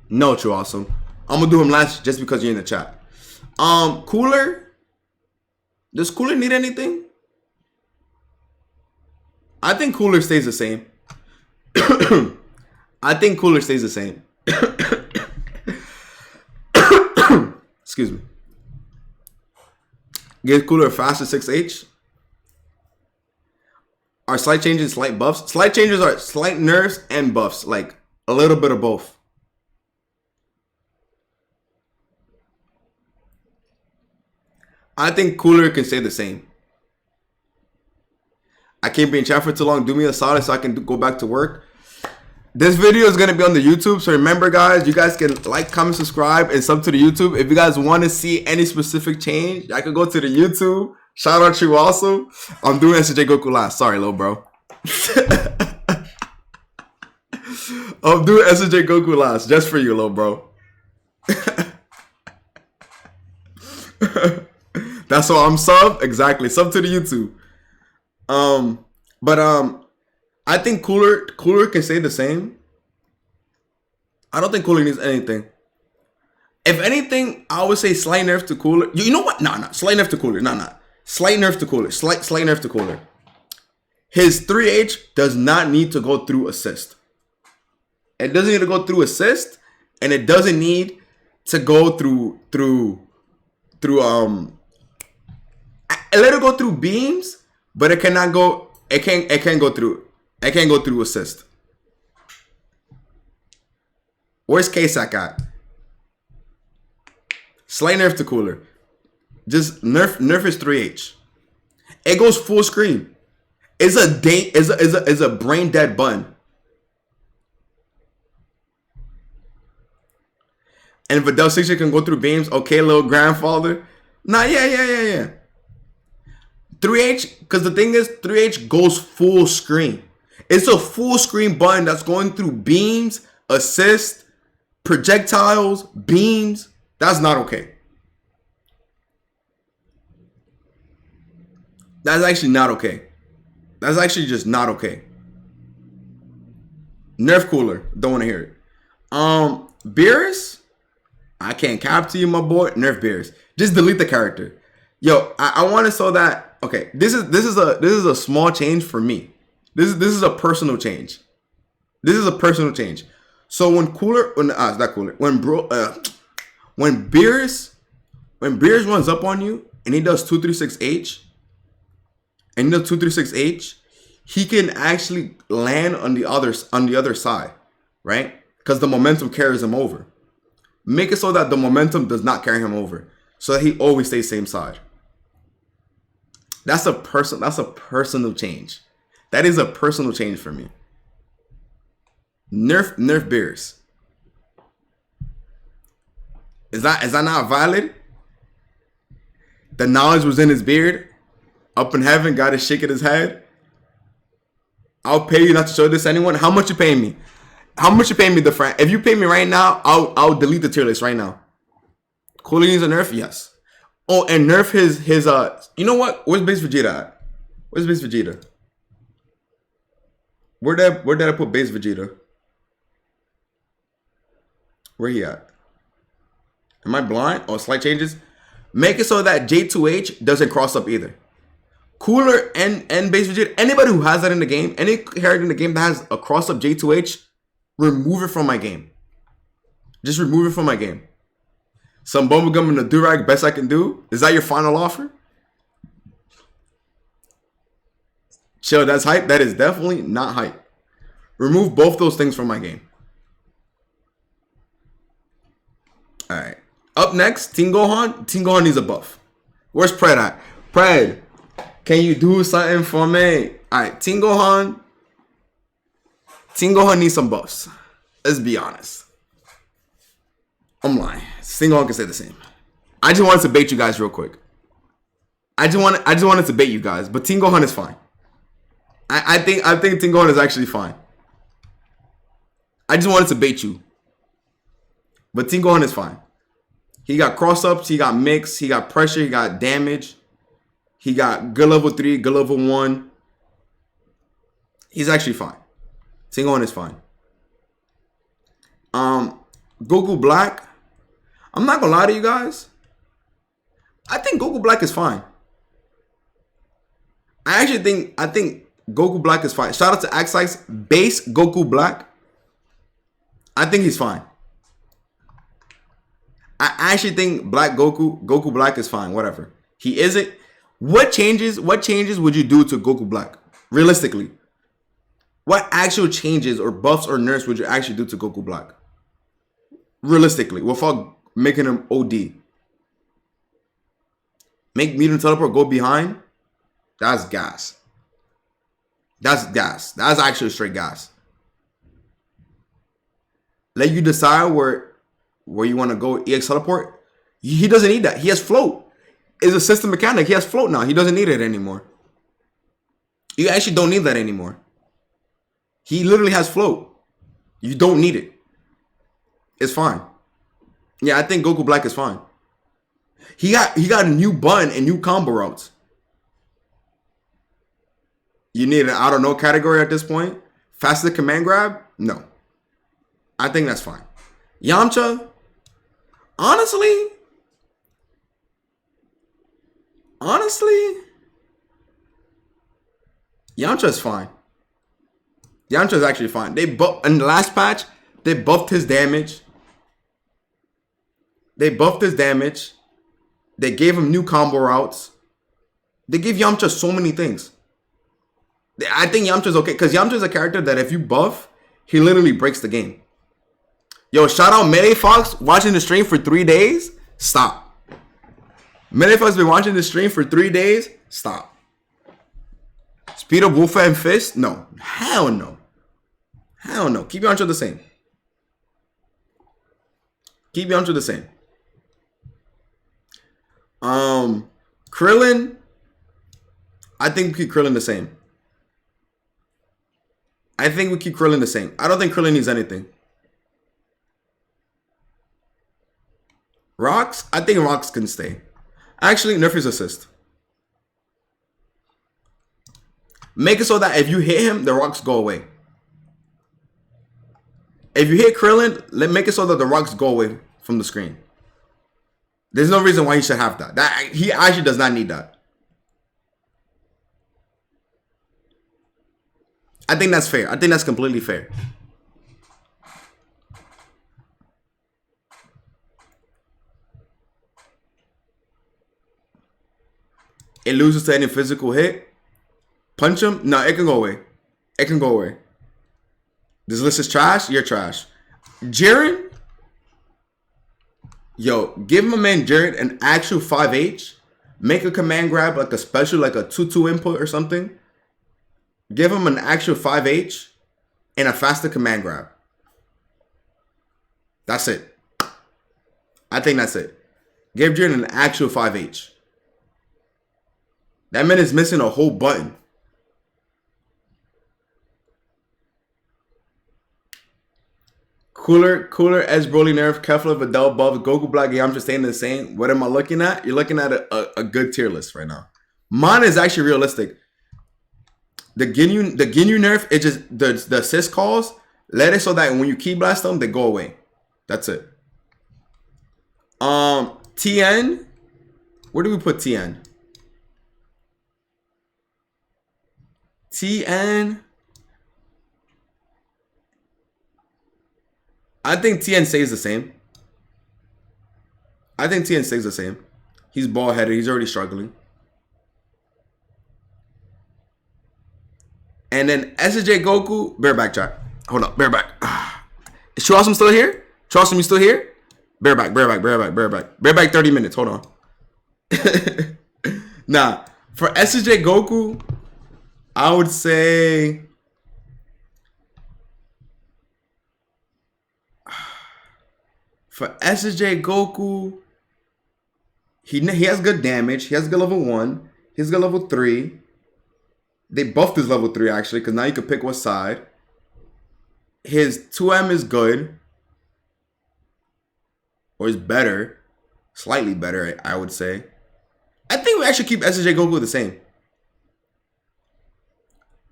No, True Awesome. I'm gonna do him last just because you're in the chat. Cooler. Does Cooler need anything? I think Cooler stays the same. I think Cooler stays the same. Excuse me. Get Cooler a faster 6H. Are slight changes slight buffs? Slight changes are slight nerfs and buffs. Like a little bit of both. I think Cooler can stay the same. I can't be in chat for too long. Do me a solid so I can go back to work. This video is going to be on the YouTube. So remember, guys, you guys can like, comment, subscribe, and sub to the YouTube. If you guys want to see any specific change, I can go to the YouTube. Shout out to you also. I'm doing SSJ Goku last. Sorry, little bro. I'm doing SSJ Goku last just for you, little bro. That's why I'm sub. Exactly. Sub to the YouTube. I think Cooler can stay the same. I don't think Cooler needs anything. If anything, I would say slight nerf to Cooler. You know what? Nah. Slight nerf to Cooler. Nah. Slight nerf to Cooler. Slight nerf to Cooler. His 3H does not need to go through assist. It doesn't need to go through assist, and it doesn't need to go through let it go through beams, but it cannot go. It can't go through assist. Worst case I got. Slight nerf to Cooler. Just nerf is 3H. It goes full screen. It's a brain dead button. And Videl 60 can go through beams. Okay, little grandfather. Nah, yeah. 3H, because the thing is, 3H goes full screen. It's a full screen button that's going through beams, assist, projectiles, beams. That's not okay. That's actually not okay. That's actually just not okay. Nerf Cooler. Don't want to hear it. Beerus, I can't cap to you, my boy. Nerf Beerus. Just delete the character. Yo, I want to so that okay. This is a small change for me. This is a personal change. This is a personal change. So when Beerus runs up on you and he does 236H and he does 236H, he can actually land on the other side, right? Because the momentum carries him over. Make it so that the momentum does not carry him over, so that he always stays same side. That's a personal change. That is a personal change for me. Nerf Beerus. Is that not valid? The knowledge was in his beard. Up in heaven, God is shaking his head. I'll pay you not to show this to anyone. How much you paying me? How much you paying me, the friend? If you pay me right now, I'll delete the tier list right now. Cooler needs a nerf? Yes. Oh, and nerf his you know what? Where's base Vegeta at? Where's base Vegeta? Where did I put base Vegeta? Where he at? Am I blind? Oh, slight changes. Make it so that J2H doesn't cross up either. Cooler and base Vegeta. Anybody who has that in the game, any character in the game that has a cross up J2H, remove it from my game. Just remove it from my game. Some bubblegum and a durag, best I can do. Is that your final offer? Chill, that's hype. That is definitely not hype. Remove both those things from my game. Alright. Up next, Team Gohan. Team Gohan needs a buff. Where's Pred at? Pred, can you do something for me? Alright, Team Gohan. Team Gohan needs some buffs. Let's be honest. I'm lying. Team Gohan can say the same. I just wanted to bait you guys real quick. I just wanted to bait you guys, but Team Gohan is fine. I think Team Gohan is actually fine. I just wanted to bait you. But Team Gohan is fine. He got cross-ups, he got mix, he got pressure, he got damage. He got good level 3, good level 1. He's actually fine. Team Gohan is fine. Goku Black. I'm not gonna lie to you guys. I think Goku Black is fine. I think Goku Black is fine. Shout out to Axice base Goku Black. I think he's fine. I actually think Goku Black is fine. Whatever. He isn't. What changes would you do to Goku Black? Realistically. What actual changes or buffs or nerfs would you actually do to Goku Black? Realistically, without making him OD. Make medium teleport go behind? That's gas. That's gas. That's actually straight gas. Let you decide where you want to go EX teleport. He doesn't need that. He has float. It's a system mechanic. He has float now. He doesn't need it anymore. You actually don't need that anymore. He literally has float. You don't need it. It's fine. Yeah, I think Goku Black is fine. He got a new button and new combo routes. You need an I don't know category at this point. Faster command grab? No. I think that's fine. Yamcha? Honestly, Yamcha is fine. Yamcha is actually fine. In the last patch, they buffed his damage. They gave him new combo routes. They gave Yamcha so many things. I think Yamcha's okay. Because Yamcha's a character that if you buff, he literally breaks the game. Yo, shout out Melee Fox watching the stream for 3 days. Stop. Melee Fox been watching the stream for 3 days. Stop. Speed up Wolfa and Fist? No. Hell no. Hell no. Keep Yamcha the same. Keep Yamcha the same. Krillin. I think we keep Krillin the same. I don't think Krillin needs anything. Rocks? I think Rocks can stay. Actually, nerf his assist. Make it so that if you hit him, the rocks go away. If you hit Krillin, make it so that the rocks go away from the screen. There's no reason why he should have that. He actually does not need that. I think that's fair. I think that's completely fair. It loses to any physical hit. Punch him? No, it can go away. It can go away. This list is trash. You're trash. Jiren? Yo, give my man Jiren an actual 5H. Make a command grab like a special, like a 2-2 input or something. Give him an actual 5H and a faster command grab. That's it. I think that's it. Give Jiren an actual 5H. That man is missing a whole button. Cooler, Edge Broly nerf, Kefla, Videl, buff, Goku Black, Yamcha staying the same. What am I looking at? You're looking at a good tier list right now. Mine is actually realistic. The Ginyu nerf, it just the assist calls, let it so that when you key blast them, they go away. That's it. TN, where do we put TN? TN. I think TN stays the same. He's bald headed. He's already struggling. And then SSJ Goku, bear back chat. Hold up, bear back. Is Charleston still here? Charleston, you still here? Bear back. 30 minutes. Hold on. Nah, for SSJ Goku, I would say for SSJ Goku, he has good damage. He has good level 1. He has good level 3. They buffed his level 3 actually, because now you can pick what side. His 2M is good. Or is better. Slightly better, I would say. I think we actually keep SSJ Goku the same.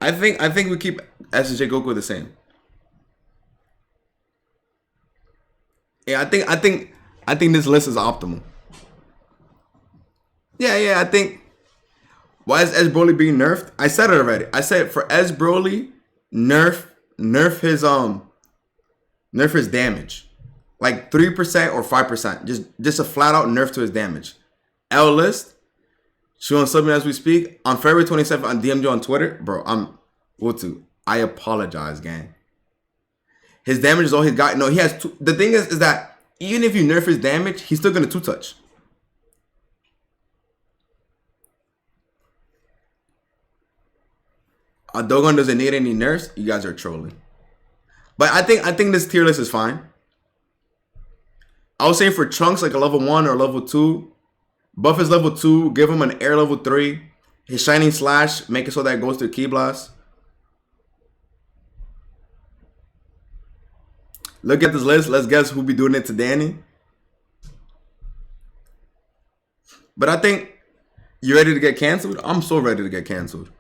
I think we keep SSJ Goku the same. Yeah, I think this list is optimal. Yeah, I think. Why is S Broly being nerfed? I said it already. I said for S Broly, nerf his damage. Like 3% or 5%. Just a flat out nerf to his damage. L list. Showing something as we speak. On February 27th, on DMG on Twitter. Bro, I apologize, gang. His damage is all he's got. No, he has two. The thing is that even if you nerf his damage, he's still going to 2-touch. Dogon doesn't need any nerfs. You guys are trolling. But I think this tier list is fine. I was saying for Trunks, like a level 1 or level 2. Buff his level 2. Give him an air level 3. His Shining Slash. Make it so that it goes to Ki Blast. Look at this list. Let's guess who be doing it to Danny. But I think you ready to get canceled? I'm so ready to get canceled.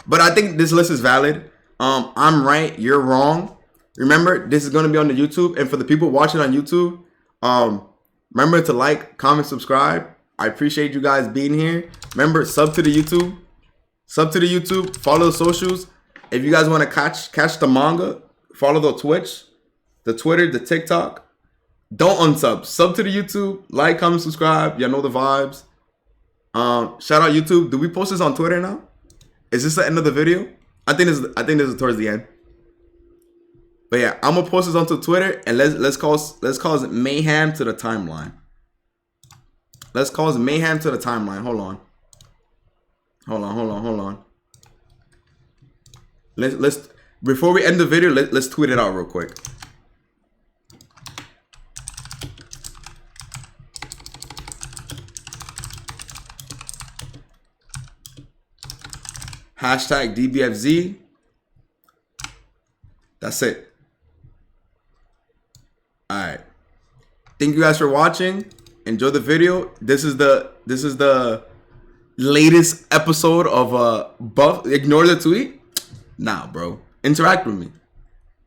But I think this list is valid. I'm right. You're wrong. Remember, this is going to be on the YouTube. And for the people watching on YouTube, remember to like, comment, subscribe. I appreciate you guys being here. Remember, sub to the YouTube. Follow the socials. If you guys want to catch the manga, follow the Twitch, the Twitter, the TikTok. Don't unsub. Sub to the YouTube. Like, comment, subscribe. Y'all know the vibes. Shout out YouTube. Do we post this on Twitter now? Is this the end of the video? I think this is towards the end. But yeah, I'm gonna post this onto Twitter and let's cause mayhem to the timeline. Let's cause mayhem to the timeline. Hold on. Let's before we end the video, let's tweet it out real quick. Hashtag dbfz. That's it. Alright. Thank you guys for watching. Enjoy the video. This is the latest episode of Buff. Ignore the tweet. Nah, bro. Interact with me.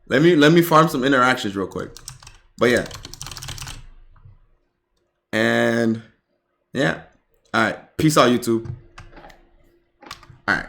Let me farm some interactions real quick. But yeah. And yeah. Alright. Peace out, YouTube. Alright.